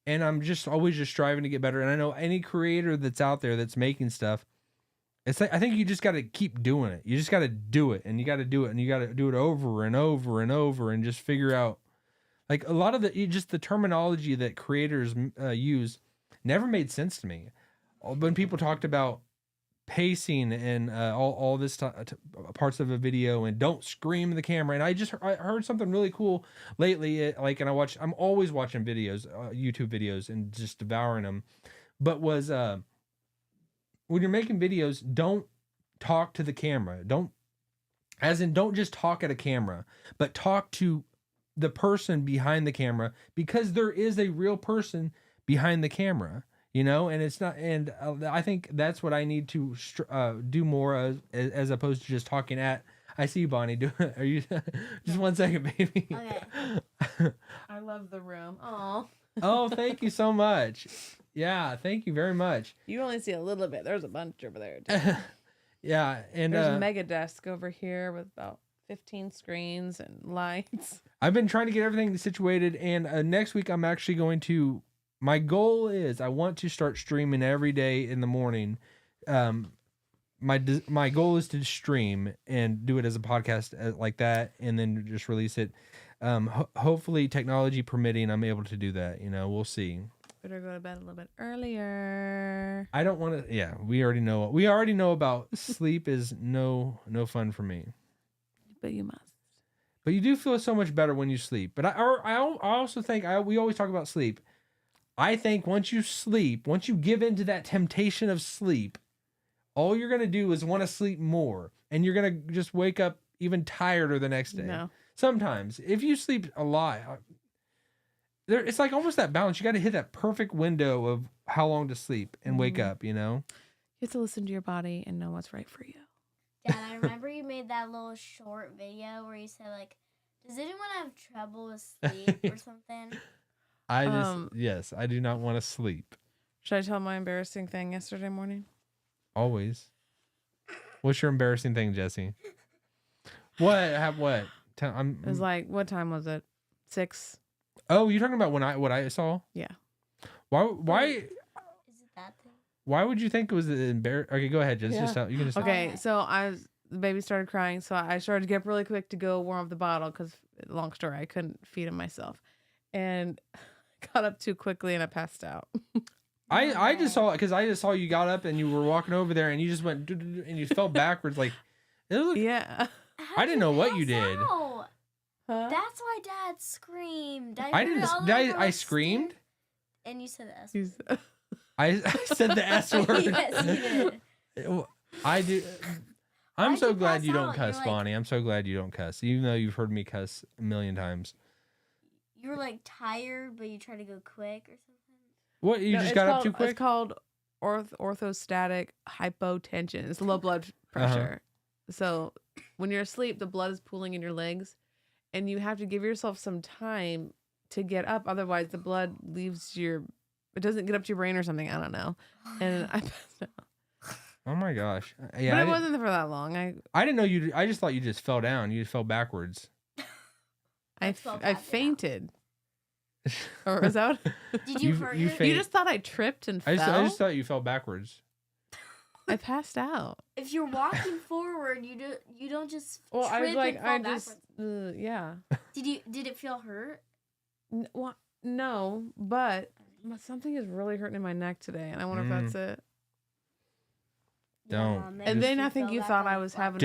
and I'm just always just striving to get better. And I know any creator that's out there that's making stuff, it's like, I think you just got to keep doing it. You just got to do it, and you got to do it, and you got to do it over and over and over, and just figure out like a lot of the terminology that creators use never made sense to me. When people talked about pacing and all this parts of a video, and don't scream in the camera, and I heard something really cool lately, and I'm always watching videos, YouTube videos, and just devouring them, but was when you're making videos, don't talk to the camera. Don't just talk at a camera, but talk to the person behind the camera, because there is a real person behind the camera, you know. And it's not, and I think that's what I need to do more as opposed to just talking at. I see you, Bonnie. Are you just 1 second, baby? Okay. I love the room. Oh. Oh, thank you so much. Yeah, thank you very much. You only see a little bit. There's a bunch over there too. Yeah, and there's a mega desk over here with about 15 screens and lights. I've been trying to get everything situated, and next week I'm actually going to. My goal is I want to start streaming every day in the morning, my goal is to stream and do it as a podcast like that, and then just release it. Hopefully, technology permitting, I'm able to do that. We'll see. Better go to bed a little bit earlier. I don't want to. Yeah, we already know. We already know about sleep is no fun for me. But you must. But you do feel so much better when you sleep. But I also think we always talk about sleep. I think once you sleep, once you give into that temptation of sleep, all you're gonna do is want to sleep more, and you're gonna just wake up even tireder the next day. No. Sometimes, if you sleep a lot, it's like almost that balance. You got to hit that perfect window of how long to sleep and wake up. You have to listen to your body and know what's right for you. Dad, I remember you made that little short video where you said, like, does anyone have trouble with sleep or something? Yes, I do not want to sleep. Should I tell my embarrassing thing yesterday morning? Always. What's your embarrassing thing, Jesse? What? It was like, what time was it? 6. Oh, you're talking about what I saw? Yeah. Why? Is it that thing? Why would you think it was embarrassing? Okay, go ahead, Jess. Yeah. Just you can just. Okay, so the baby started crying, so I started to get up really quick to go warm up the bottle because, long story, I couldn't feed him myself, and got up too quickly and I passed out. I just saw it because I just saw you got up and you were walking over there and you just went and you fell backwards like. Yeah. I didn't know what you did. Huh? That's why Dad screamed. I didn't. I screamed. And you said the S word. I said the S word. Yes, you did. I do. I'm Why'd so you glad pass you don't out? cuss, You're like- Bonnie. I'm so glad you don't cuss, even though you've heard me cuss a million times. You were like tired, but you tried to go quick or something. What? You just got up too quick? It's called orthostatic hypotension. It's low blood pressure. So when you're asleep, the blood is pooling in your legs, and you have to give yourself some time to get up. Otherwise, the blood leaves it doesn't get up to your brain or something. I don't know. And I passed out. Oh my gosh! Yeah, But it wasn't for that long. I didn't know you. I just thought you just fell down. You just fell backwards. I fell fainted. Or is that what? Did you hurt you your- You just thought I tripped and fell? I just thought you fell backwards. I passed out. If you're walking forward, you don't just Well, trip and fall just backwards. yeah. Did it feel hurt? No, but something is really hurting in my neck today, and I wonder if that's it. Don't. Yeah, maybe And then you I should think go you back thought on I the was flat. having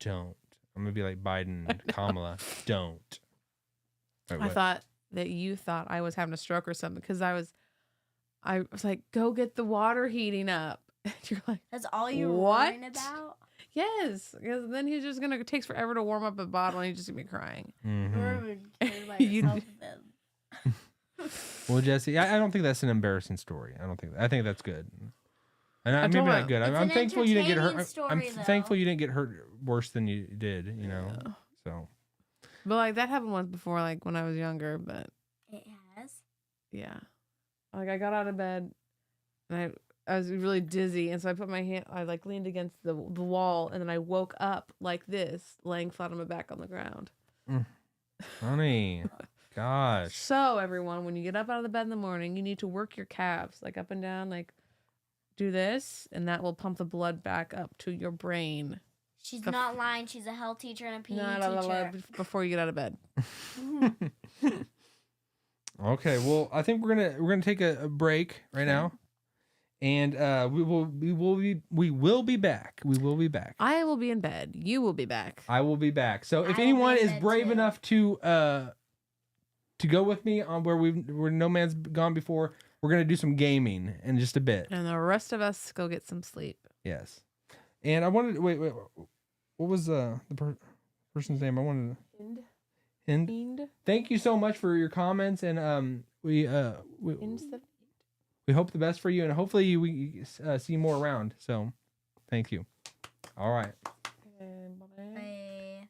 Don't. I'm gonna be like Biden and Kamala. Don't. Wait, I what? thought that you thought I was having a stroke or something because I was like, go get the water heating up. And you're like, That's all you're What? worrying about? yes, because then he's just it takes forever to warm up a bottle, and he's just gonna be crying. Mhm. Or would care about You yourself do. then. Well, Jesse, I don't think that's an embarrassing story. I think that's good. And I maybe told not her- good. It's I'm an thankful you didn't get hurt. entertaining story, I'm though. thankful you didn't get hurt worse than you did. Yeah. So But like that happened once before, like when I was younger. But It has. yeah, like I got out of bed, and I was really dizzy, and so I put my hand, I like leaned against the wall, and then I woke up like this, laying flat on my back on the ground. honey, gosh. So everyone, when you get up out of the bed in the morning, you need to work your calves, like up and down, like do this, and that will pump the blood back up to your brain. She's not lying. She's a health teacher and a PE No, teacher. before you get out of bed. Okay, well, I think we're gonna take a break right now, and we will be back. We will be back. I will be in bed. You will be back. I will be back. So if I will anyone be is in bed brave too. enough to go with me on where no man's gone before, we're gonna do some gaming in just a bit. And the rest of us go get some sleep. Yes. And I wanted wait. What was the person's name? I wanted to. And thank you so much for your comments, and we hope the best for you, and hopefully we see you more around. So, thank you. All right. Bye.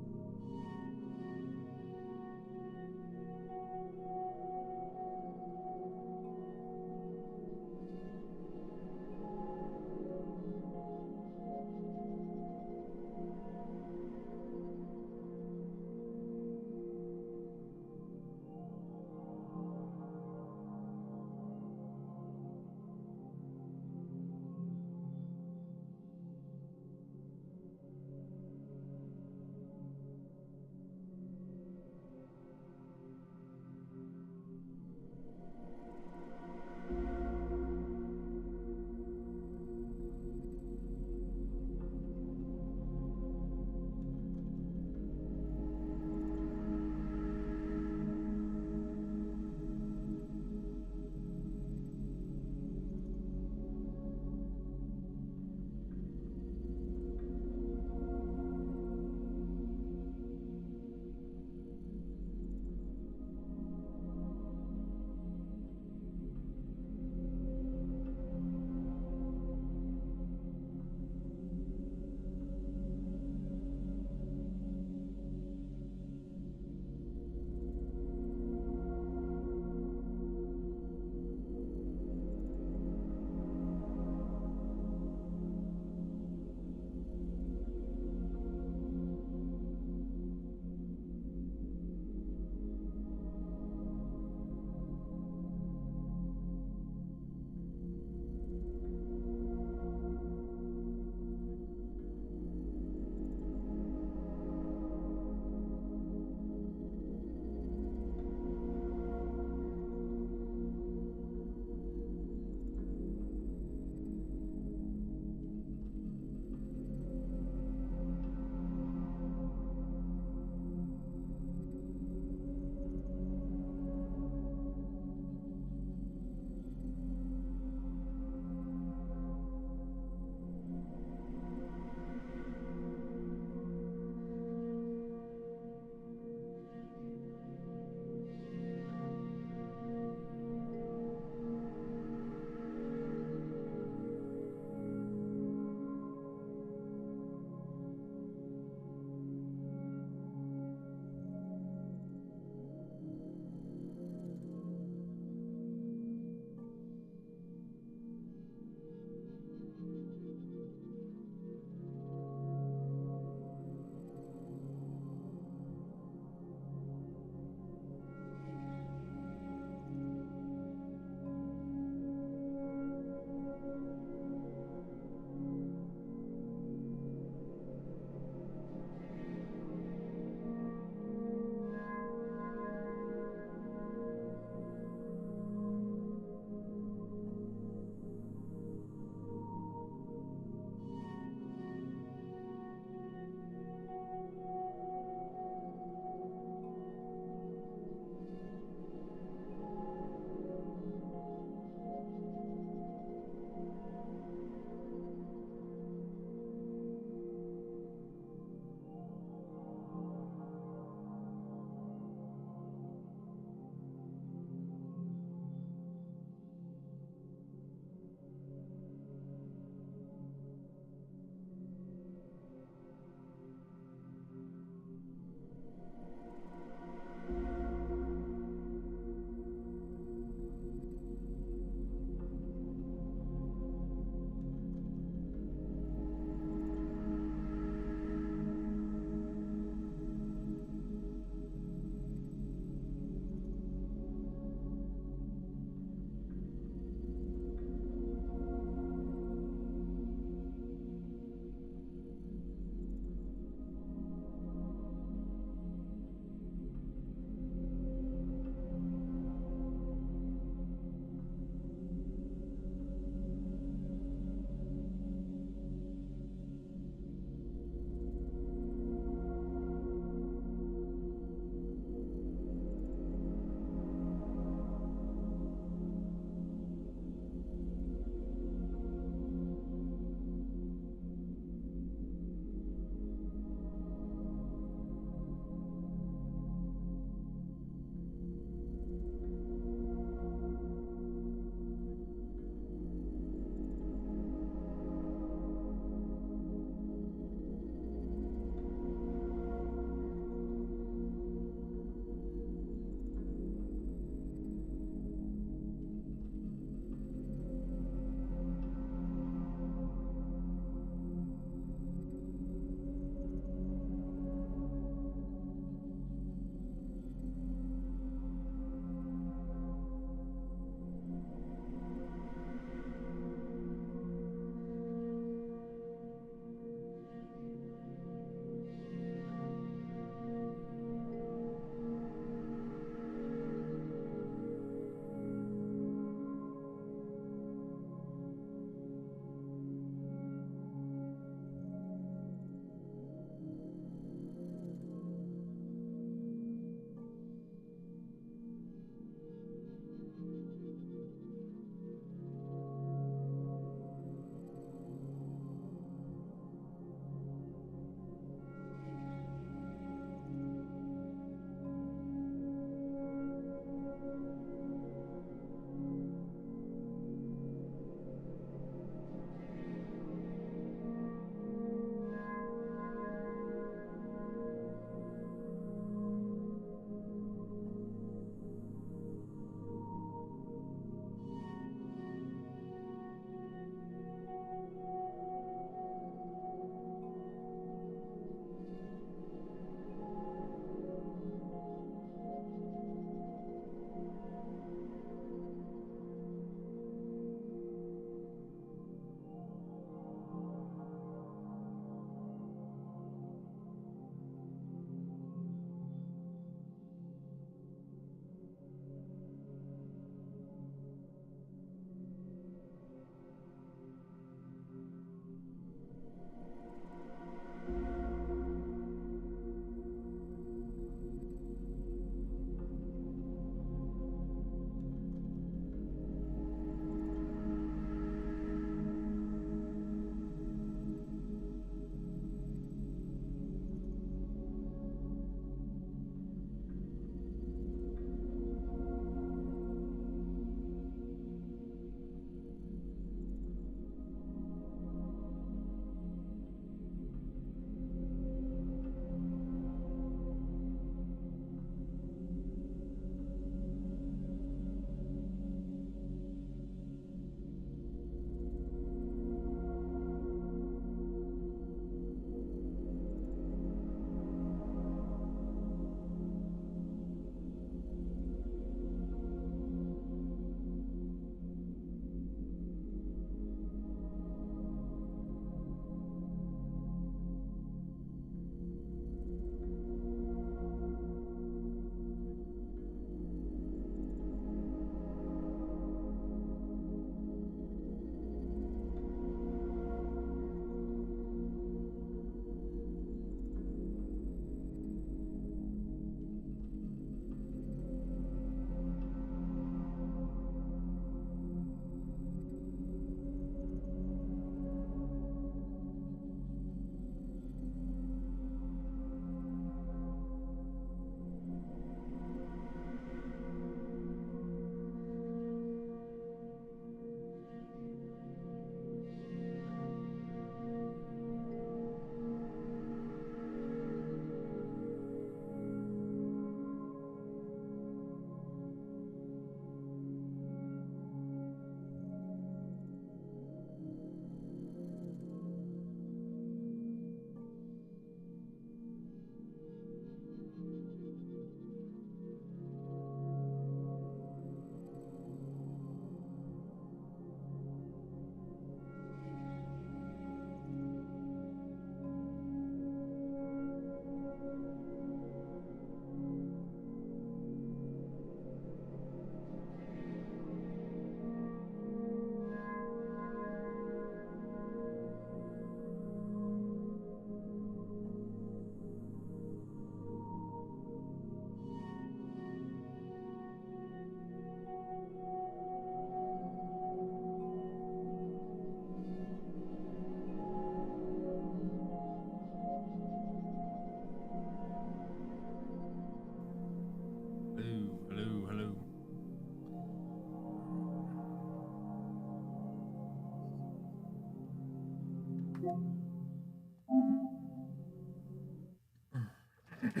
I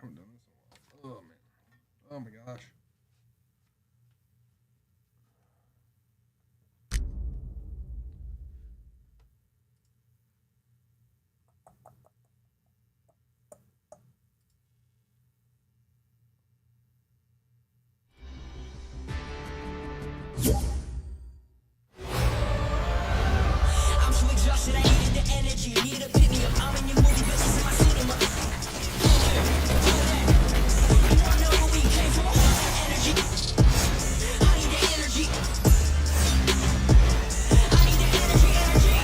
haven't done this in a while. Oh man. Oh my gosh. I'm too exhausted, I needed the energy. Needed a pick me up. I'm in your movie business in my cinema. You wanna know where we came from? Energy. I need the energy. I need the energy, energy.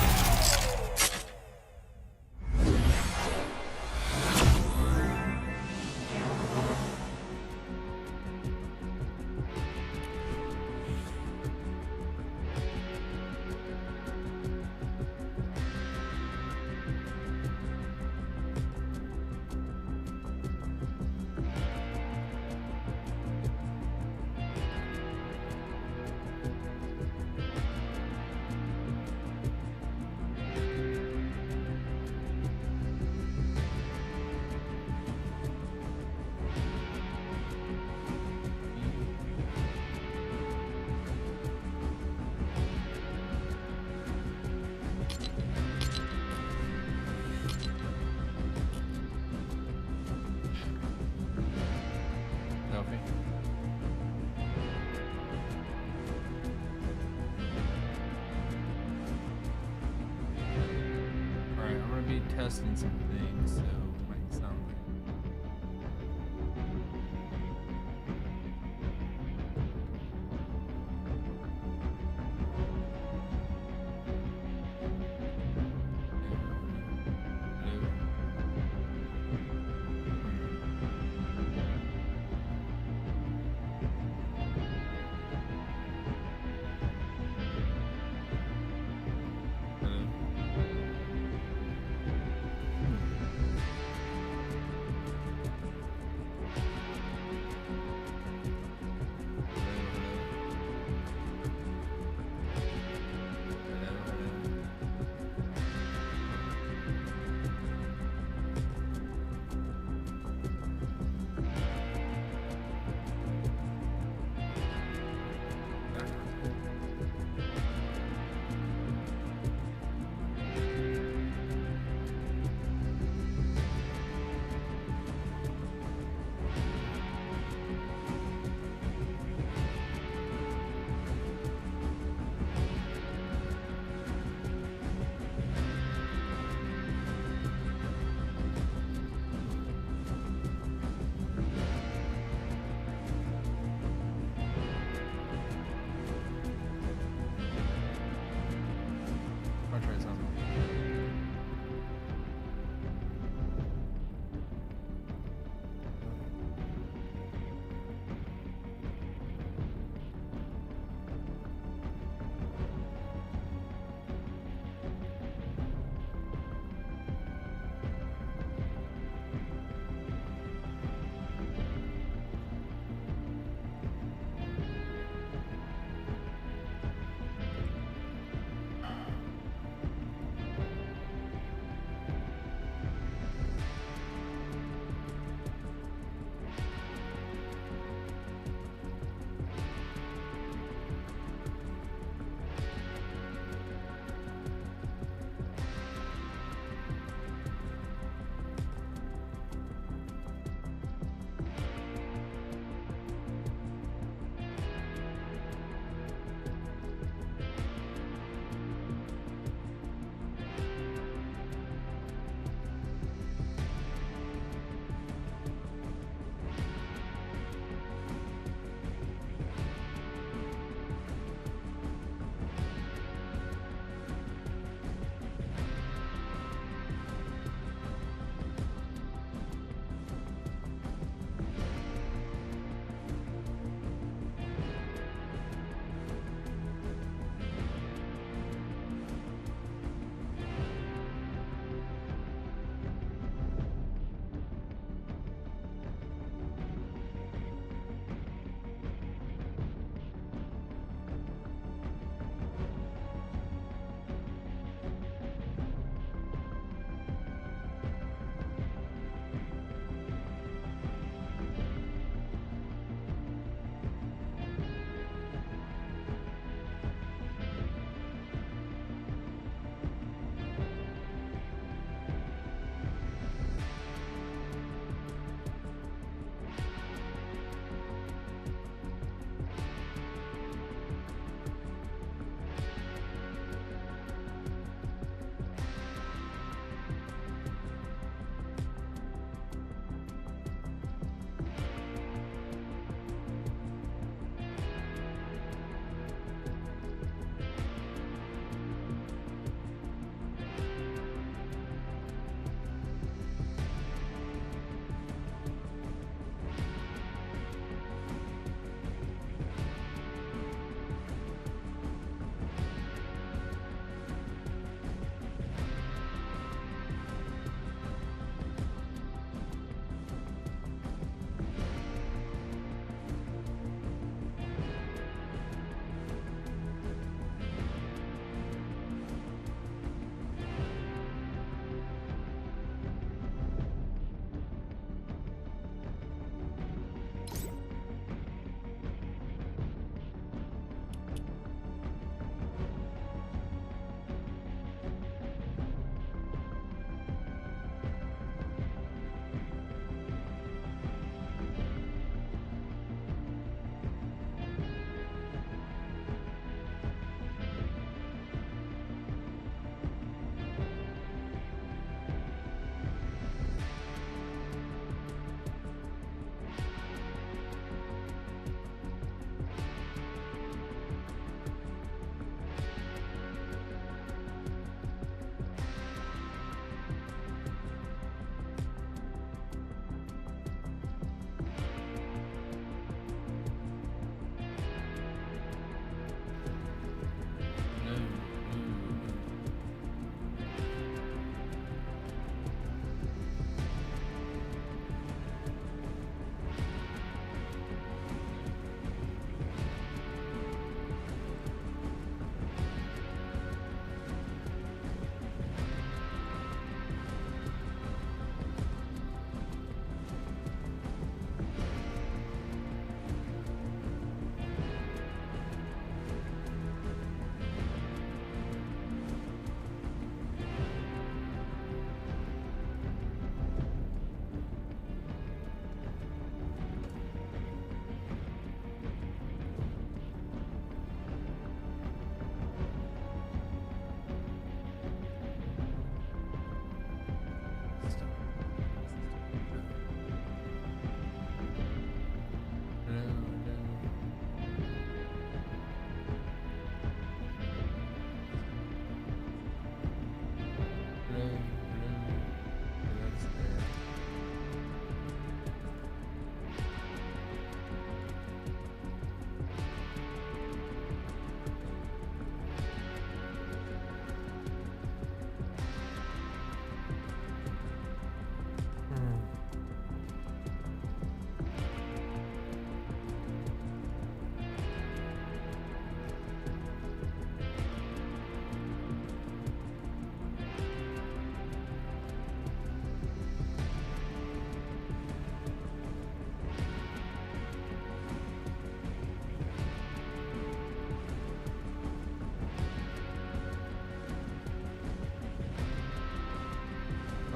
Okay. Alright, I'm gonna be testing some things, so it might sound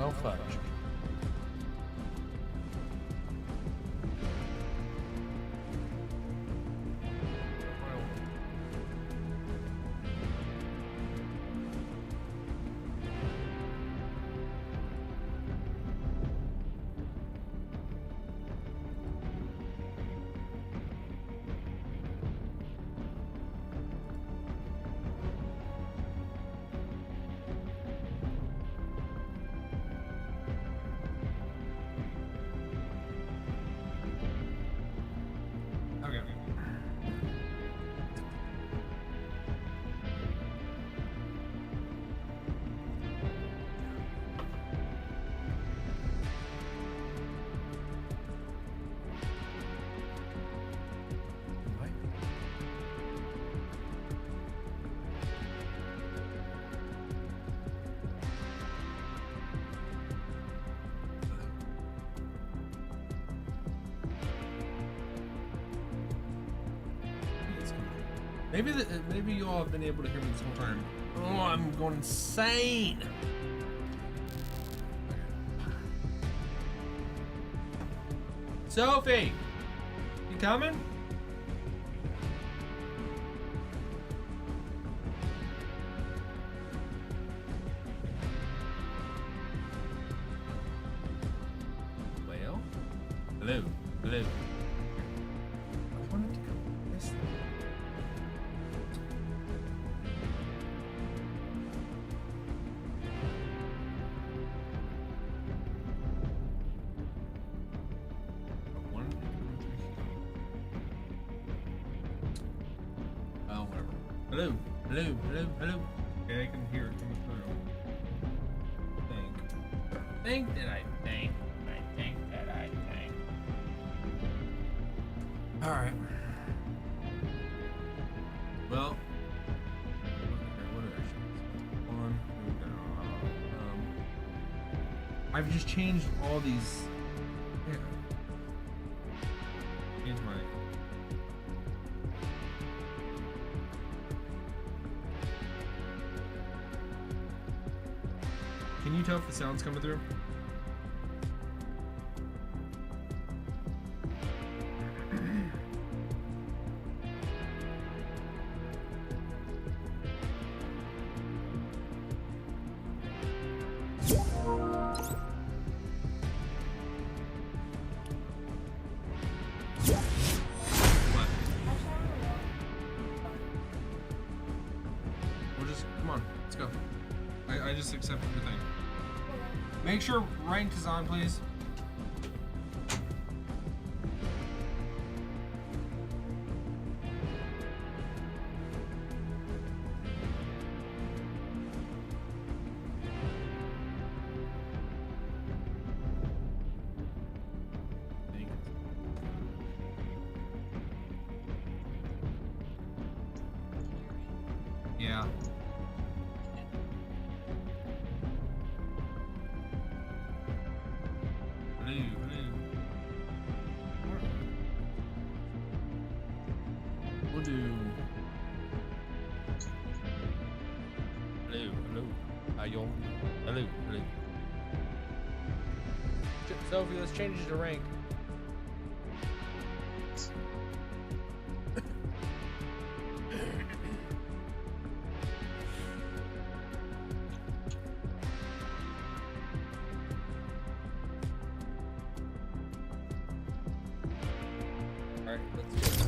No fudge. Okay. Maybe you all have been able to hear me this whole time. Oh, I'm going insane. Sophie, you coming? Well, hello, hello. I wanted to go this way. Oh, whatever. Hello, hello, hello, hello. Okay, I can hear it coming through. Think that I think. I think that I think. All right. Well. What did I change? On. I've just changed all these. Yeah. Change my. Can you tell if the sound's coming through? What? We'll just come on, let's go. I just accepted your thing. Make sure ranked is on, please. Yeah. Hello, hello. We'll do. Hello, hello. How y'all? Hello, hello. Sophie, let's change it to rank. Alright, let's go.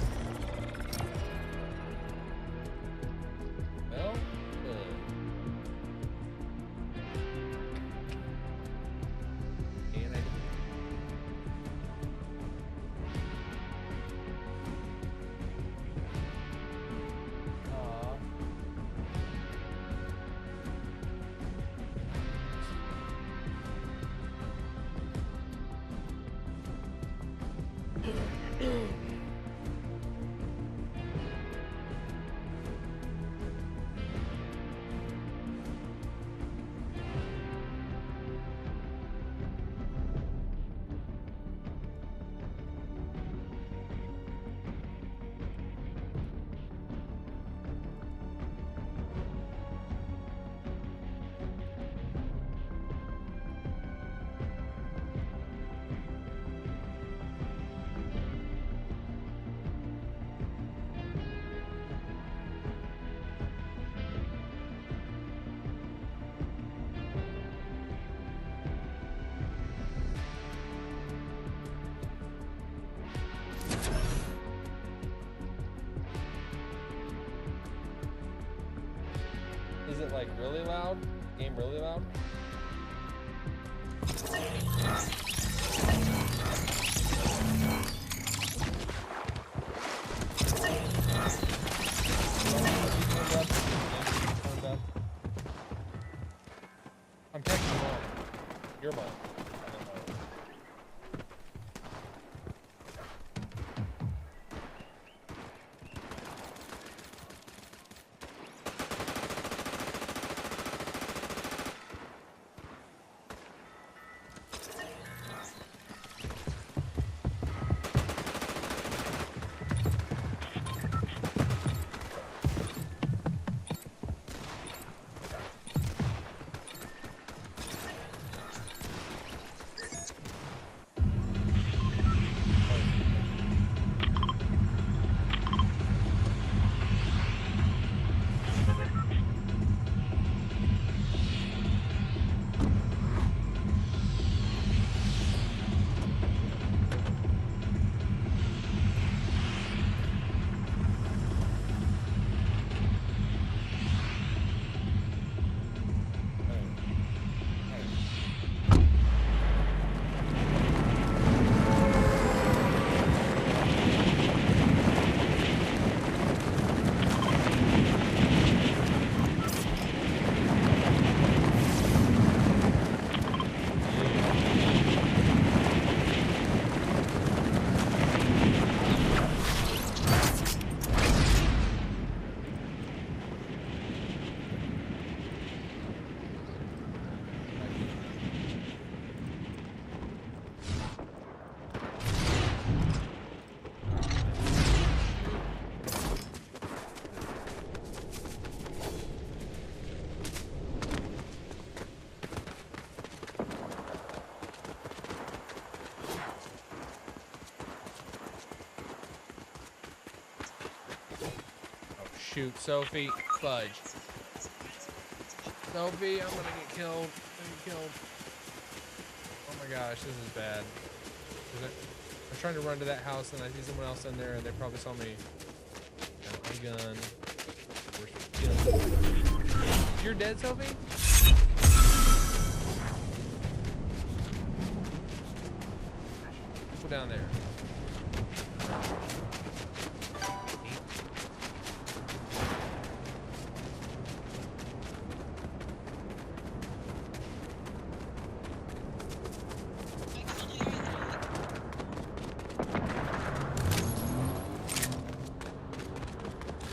Well, and I like really loud? Game really loud? I'm texting mine. Your mine. Shoot, Sophie, fudge. Sophie, I'm gonna get killed. I'm gonna get killed. Oh my gosh, this is bad. I'm trying to run to that house and I see someone else in there and they probably saw me. My gun. You're dead, Sophie? Go down there.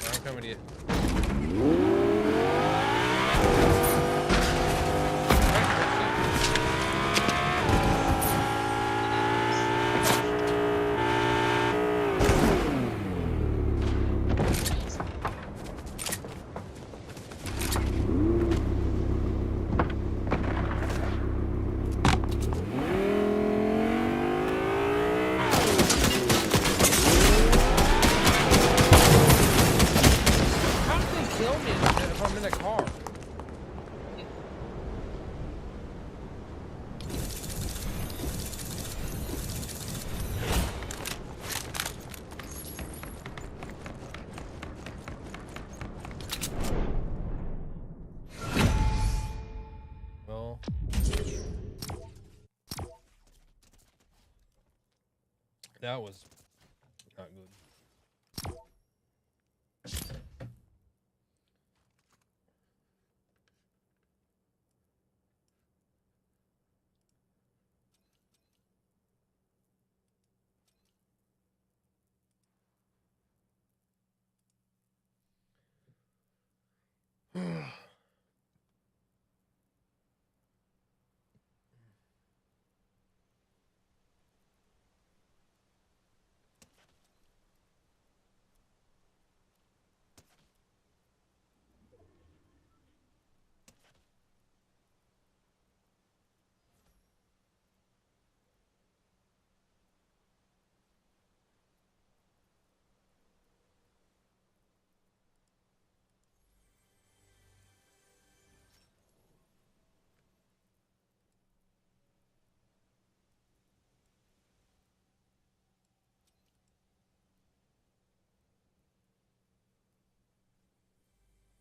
I'm coming to you. How did they kill me if I'm in a car? Well, that was not good.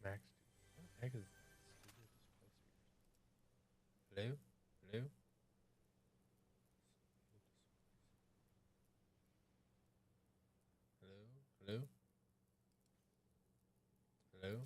Max, what the heck is this? Hello? Hello?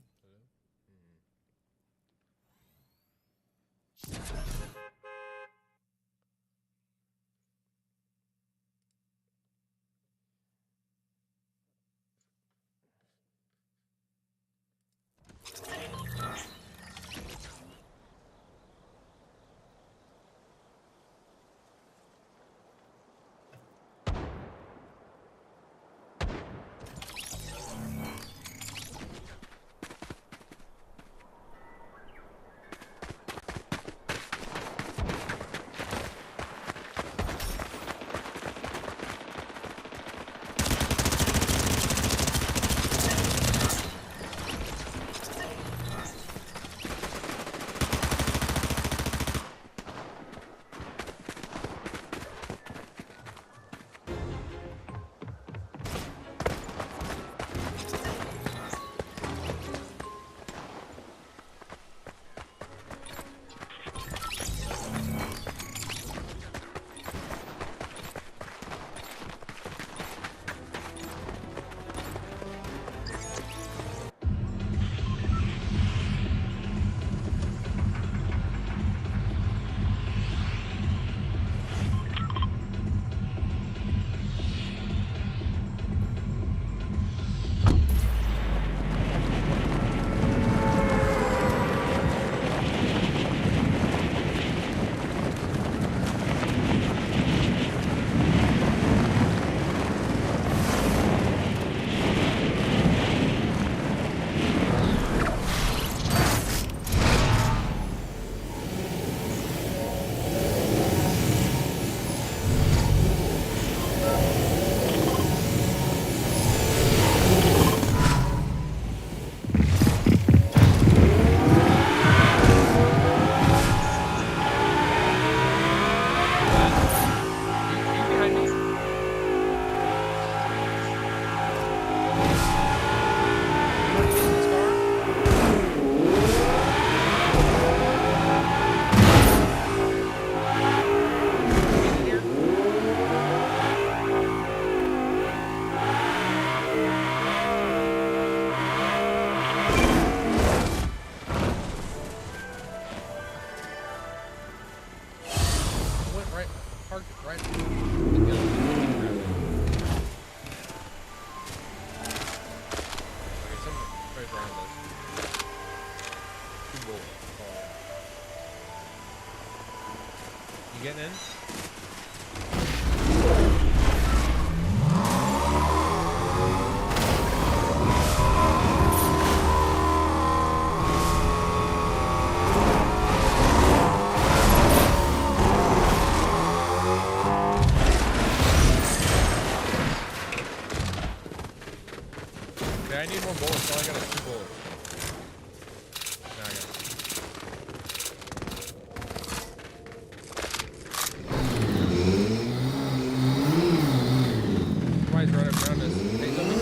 You getting in? Okay, I need more bullets. All I got is 2 bullets. Now I got it. Somebody's right up around us. Hey, somebody.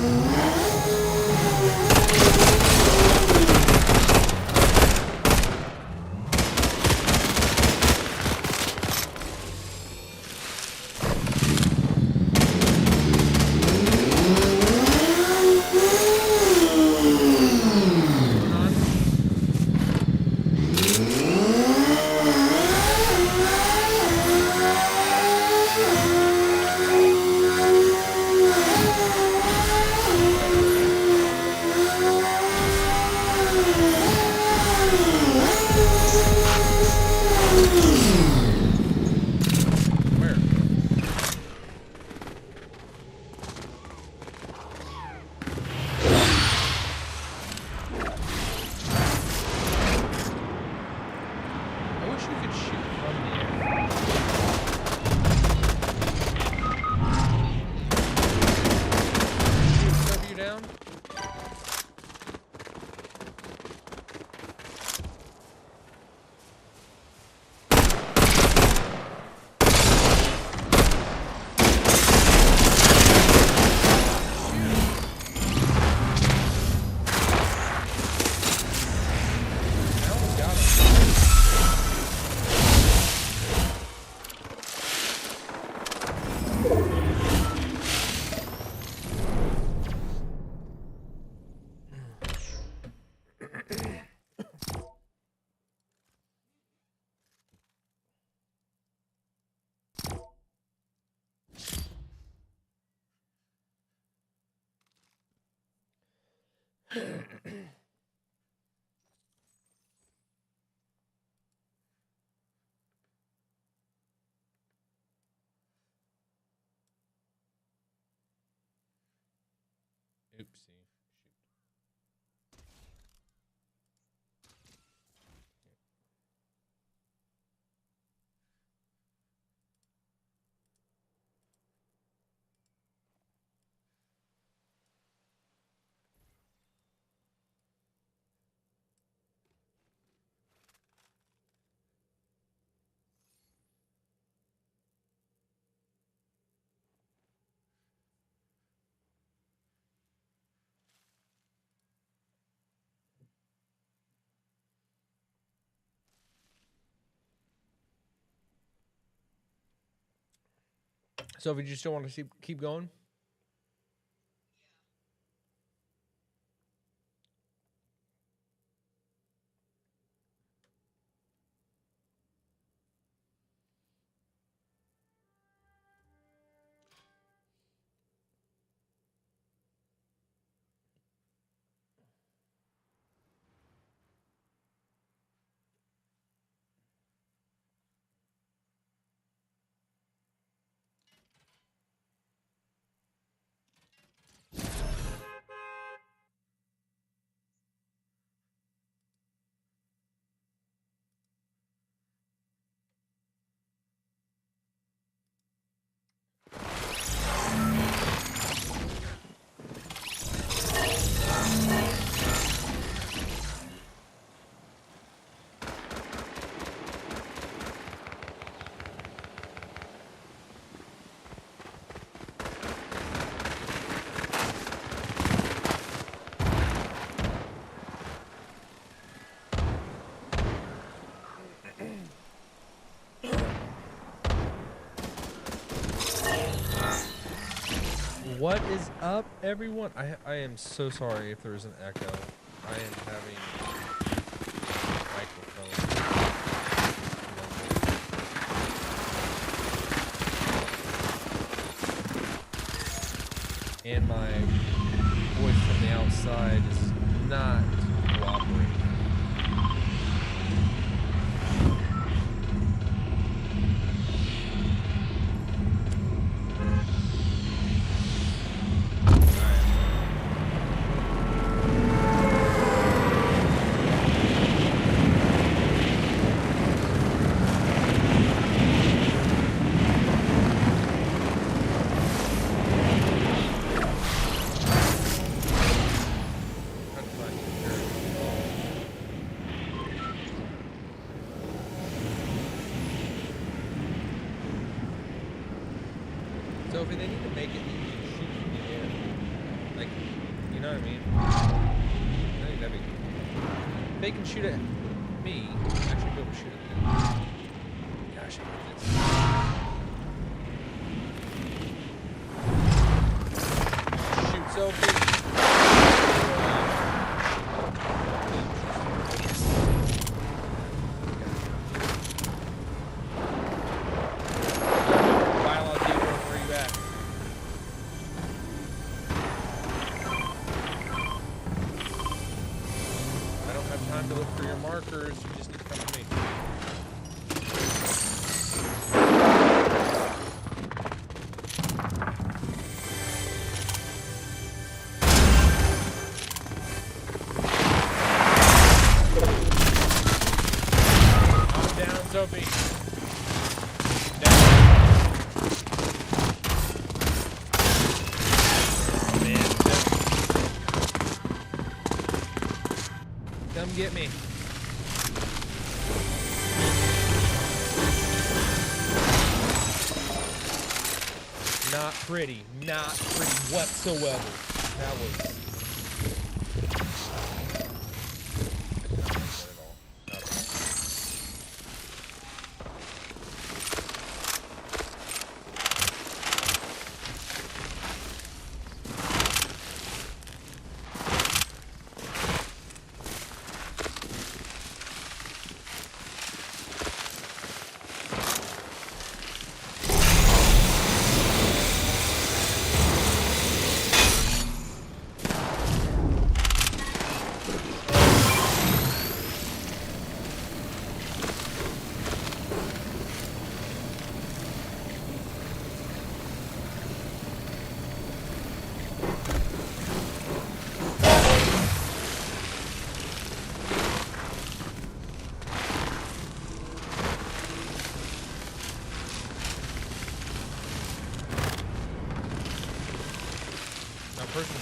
Oopsie. So, if you still want to keep going? What is up, everyone? I am so sorry if there's an echo. I am having microphone. And my voice from the outside is not cooperating. So if they need to make it, they need to shoot from the air. Like, you know what I mean? I think that'd be cool. If they can shoot at me, I should be able to shoot at them. Gosh, I hate this. Shoot, Sophie. To look for your markers, you just need to come to me. Calm down, Sophie. Come get me. Not pretty. Not pretty whatsoever. That was...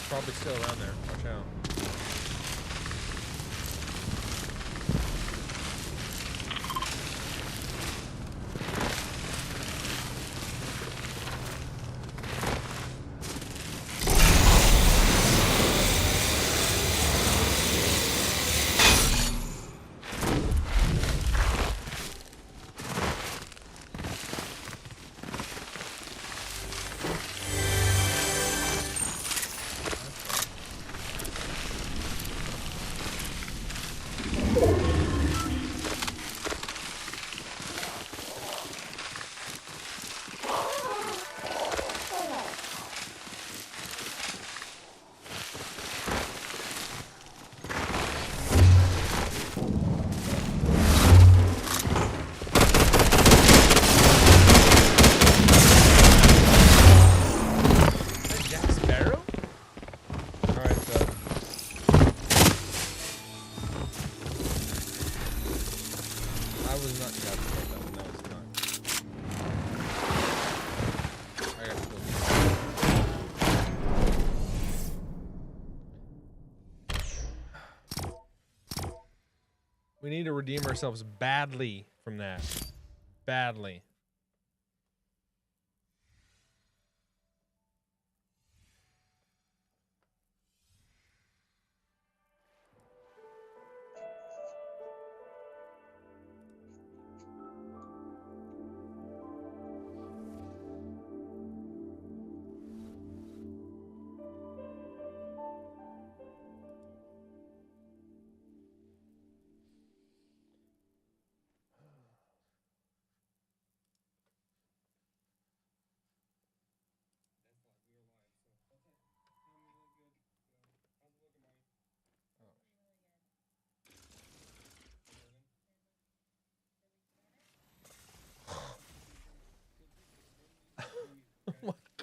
Probably still around there. Watch out. We need to redeem ourselves badly from that. Badly.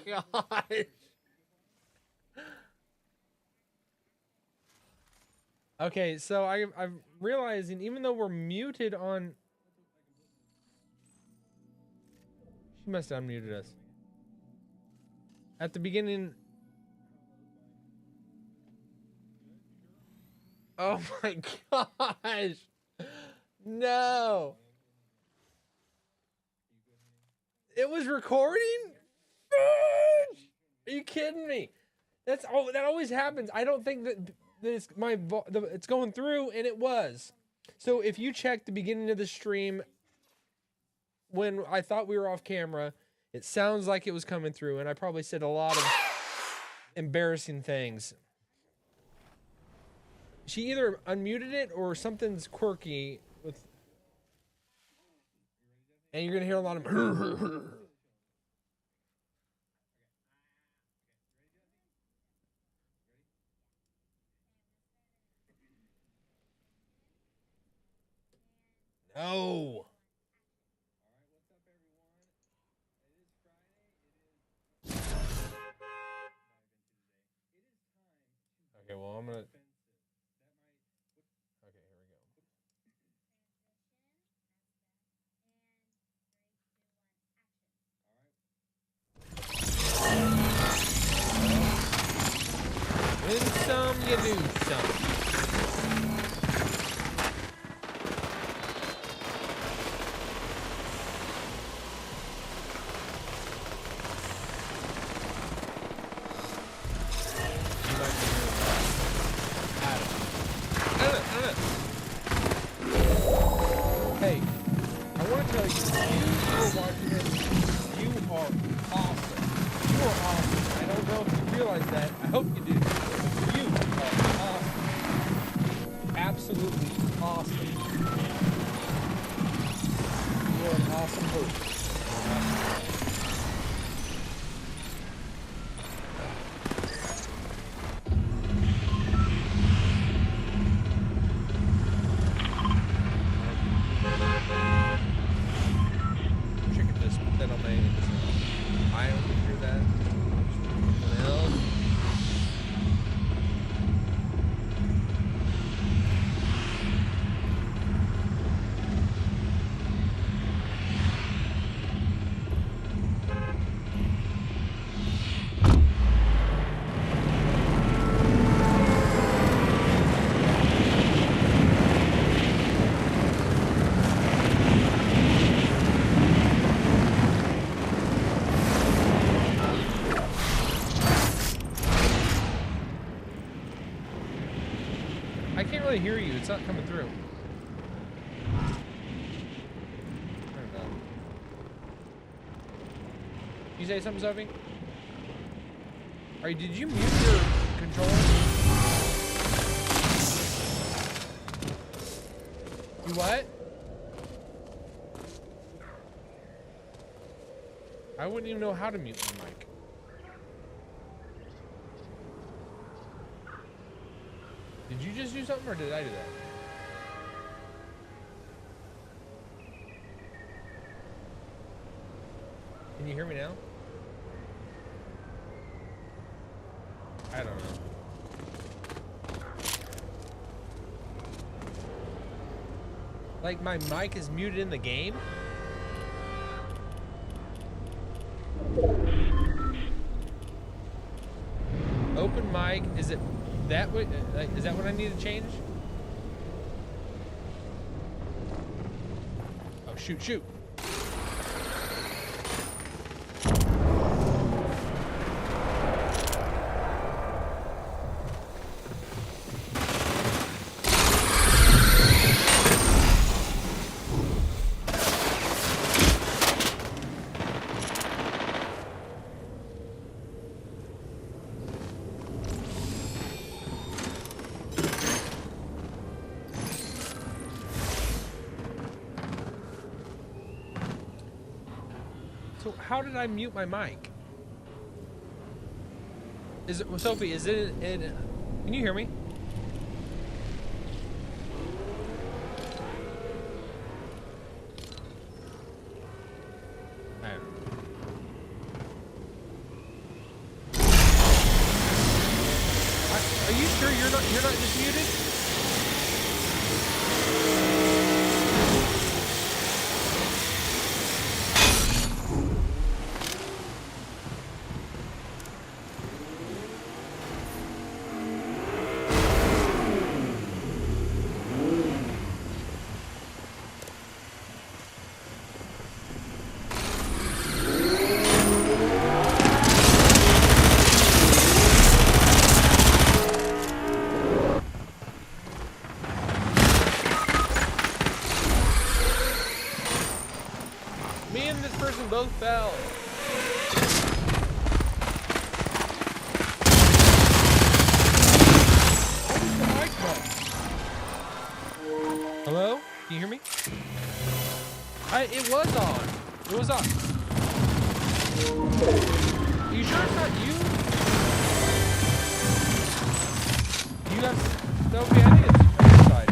Oh my god. Okay, so I'm realizing even though we're muted on, she must have unmuted us at the beginning. Oh my gosh. No. It was recording? Are you kidding me? That always happens. I don't think that it's it's going through, and it was. So if you check the beginning of the stream when I thought we were off camera, it sounds like it was coming through, and I probably said a lot of embarrassing things. She either unmuted it or something's quirky with, and you're gonna hear a lot of no. Okay, well, I'm gonna. Okay, here we go. Win some, you lose some. Hey, I want to tell you, you are watching this, you are awesome. You are awesome. I don't know if you realize that. I hope you do. But you are awesome. Absolutely awesome. You are an awesome host. to hear you. It's not coming through. I don't know. You say something, Sophie? Did you mute your controller? You what? I wouldn't even know how to mute my mic. Did you just do something or did I do that? Can you hear me now? I don't know. Like my mic is muted in the game? Open mic, is it that way? Is that what I need to change? Oh, shoot. So how did I mute my mic? Is it, Sophie, is it in, can you hear me? I don't know. Are you sure you're not just muted? Me and this person both fell. What is the mic button? Hello? Can you hear me? It was on. It was on. You sure it's not you? You have Sophie, I think it's on your side.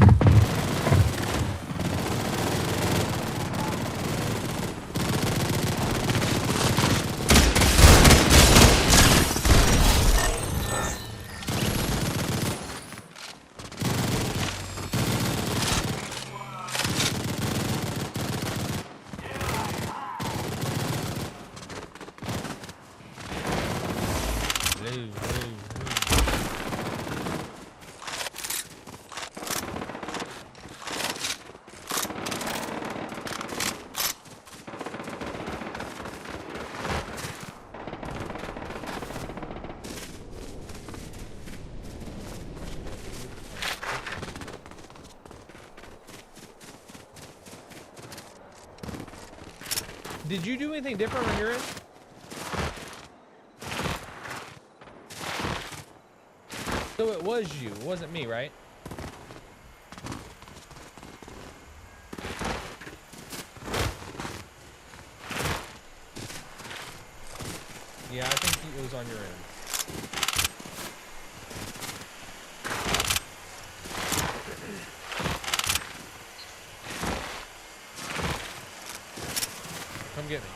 Did you do anything different on your end? So it was you, it wasn't me, right? Yeah, I think it was on your end. Come get me.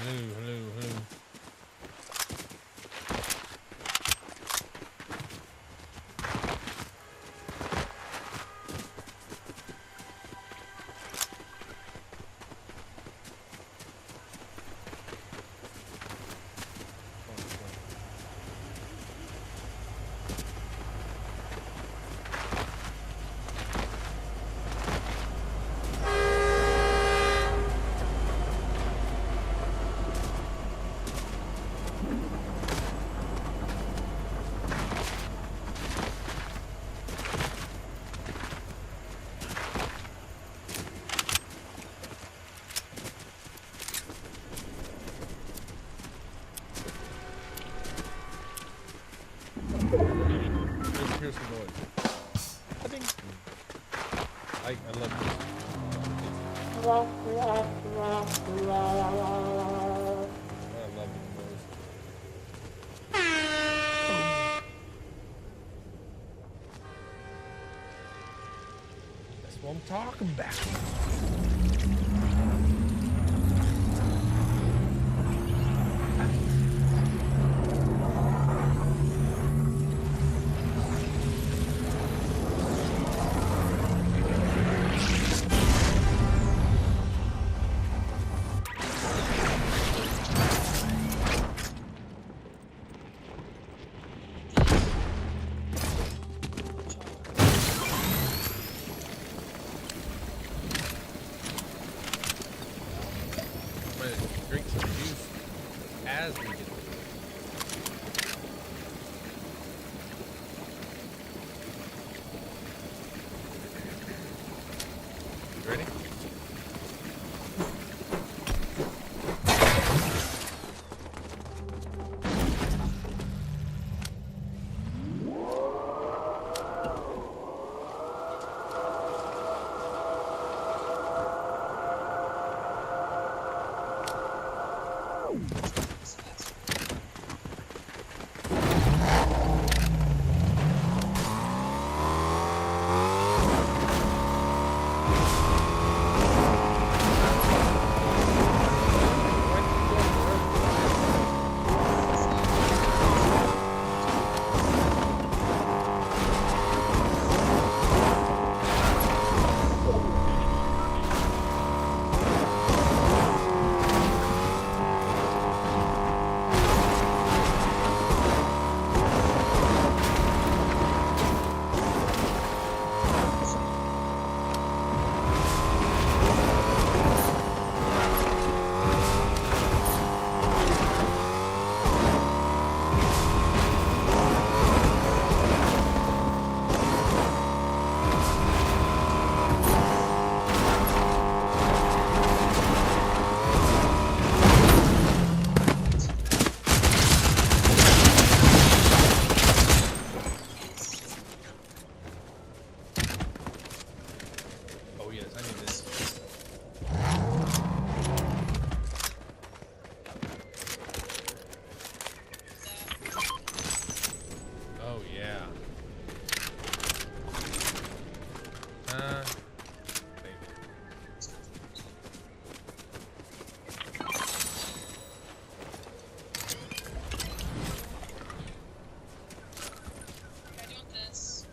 Hello. Here's the noise. I think I love this. I love the noise. That's what I'm talking about. I'm gonna drink some juice as we get You ready? Oh yes, I need this. Oh yeah. Maybe.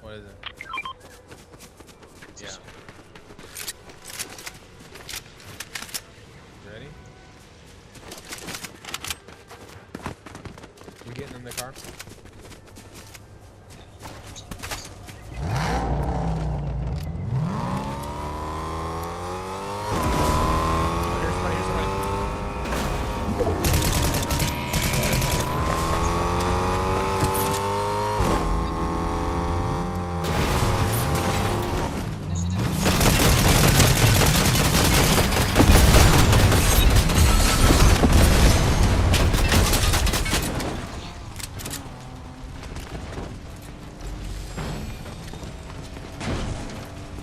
What is it? Yeah. Ready? We getting in the car? Here's somebody.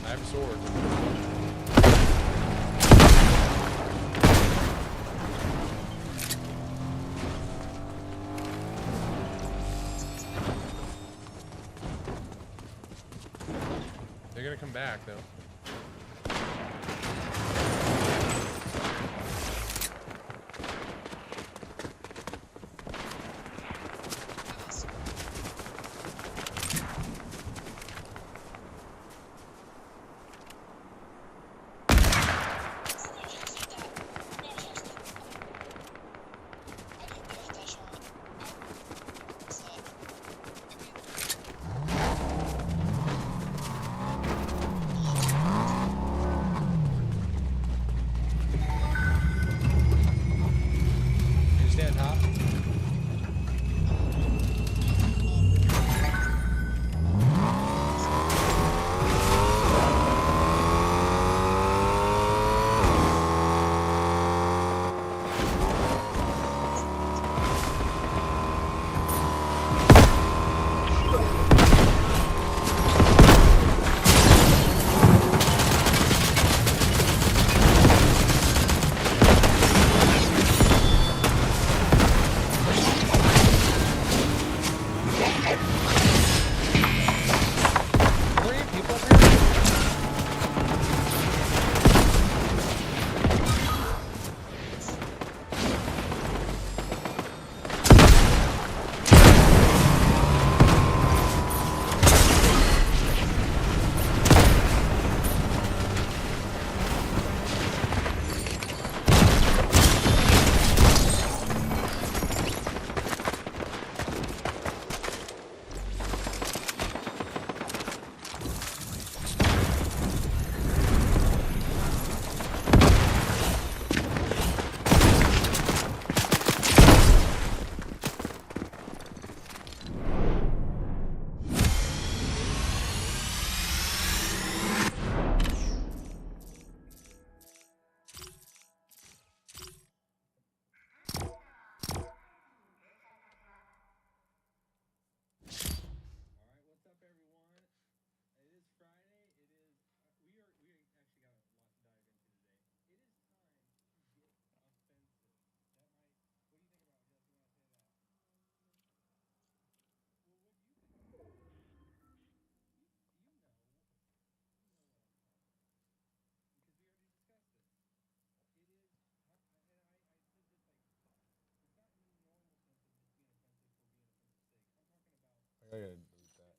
I have a sword. They're gonna come back though. I gotta delete that.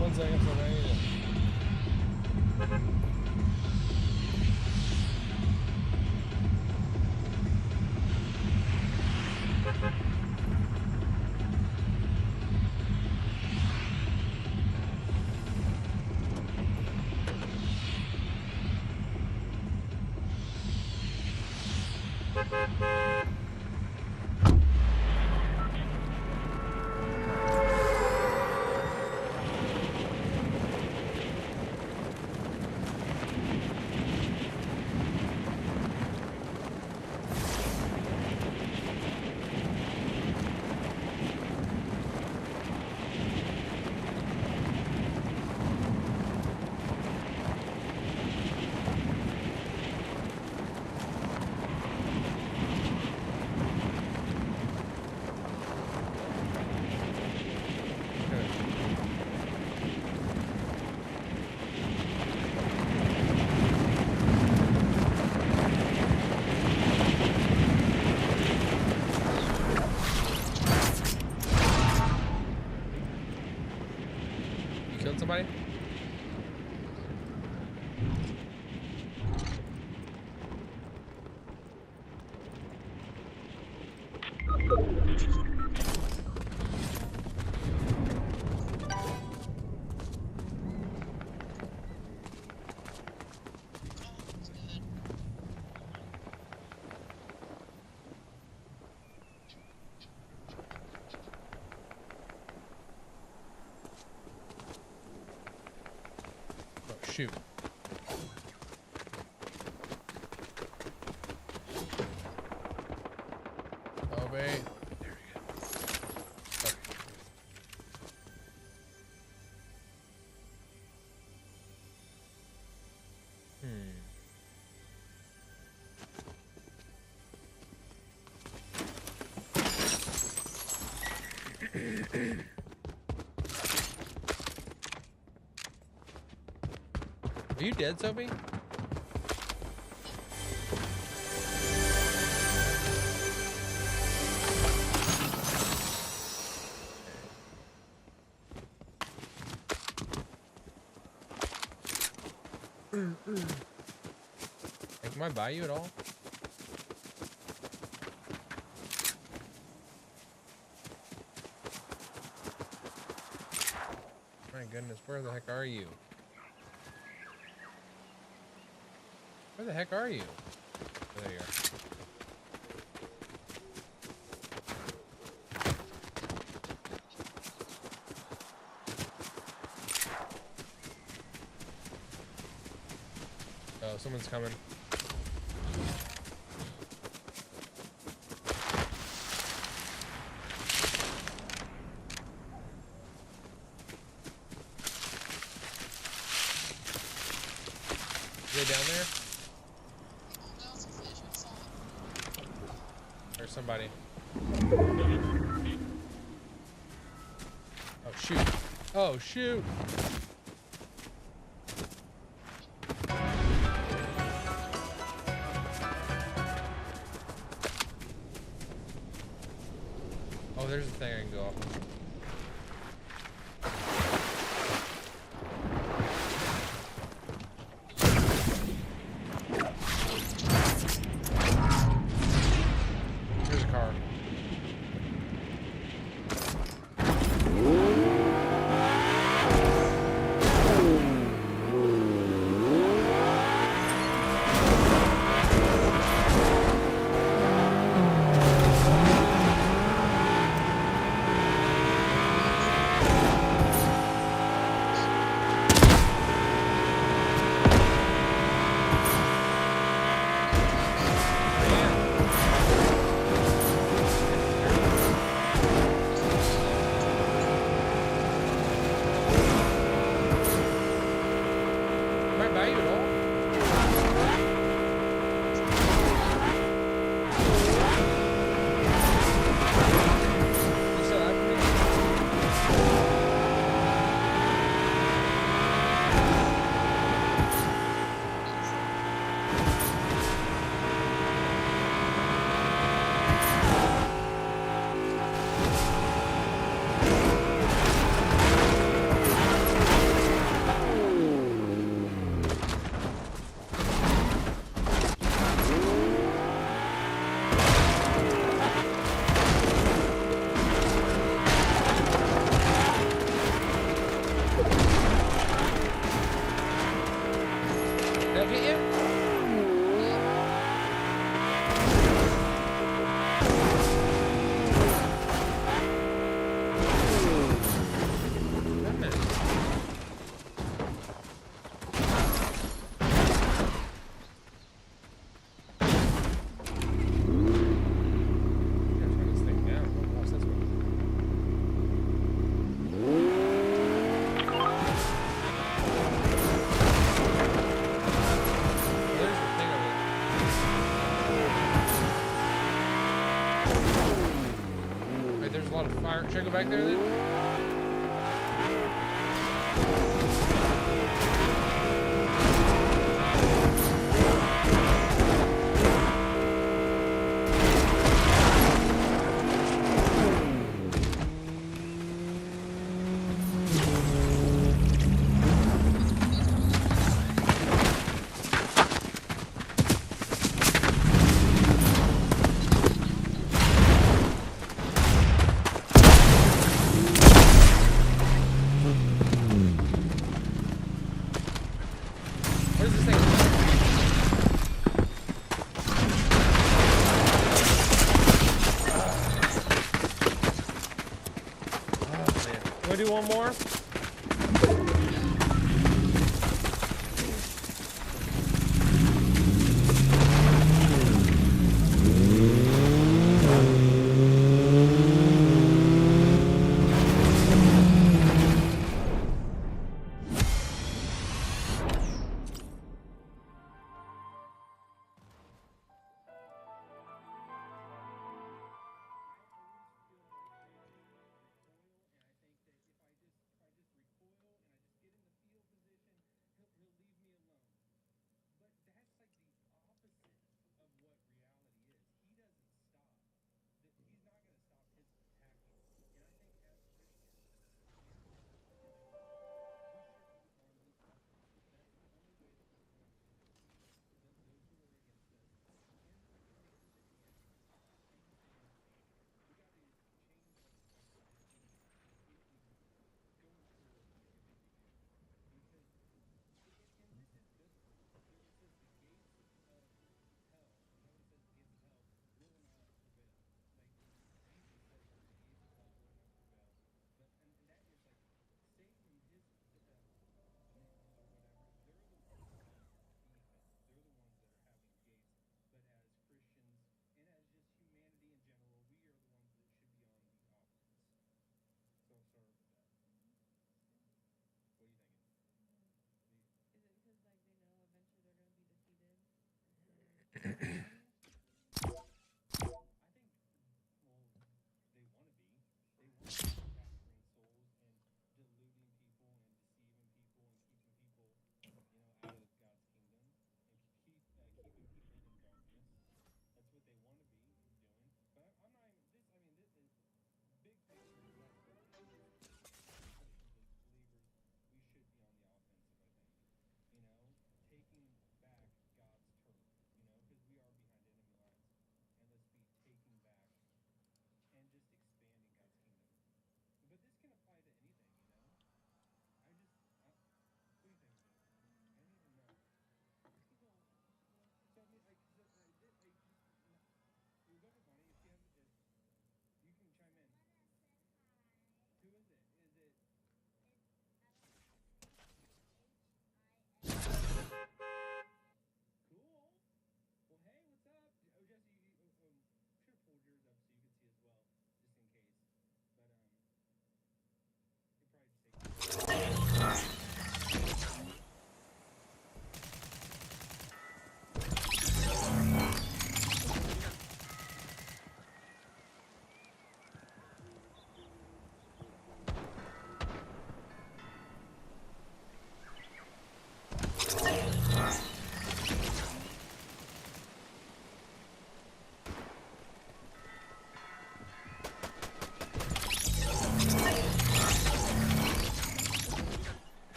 One second, so I need You killed somebody? Oh, shoot. Oh, wait. There we go. Okay. Are you dead, Sophie? Hey, can I buy you at all? My goodness, where the heck are you? Where the heck are you? Oh, there you are. Oh, someone's coming. Is they down there? There's somebody. Oh, shoot. Oh, shoot. Oh, there's a thing I can go off. there's a lot of fire. Should I go back there then? What is this thing? Oh, man. Can we do one more?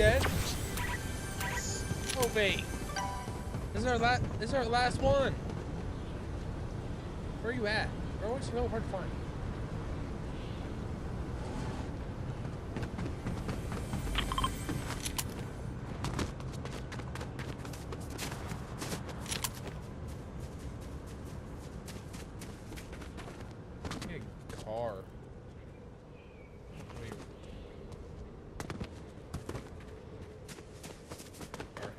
dead? Oh wait. This is our last one. Where are you at? Bro, it's so hard to find. Get a guitar. Wait. Alright.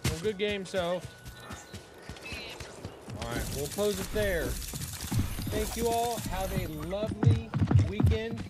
Well, good game, so. Alright, we'll close it there. Thank you all. Have a lovely weekend.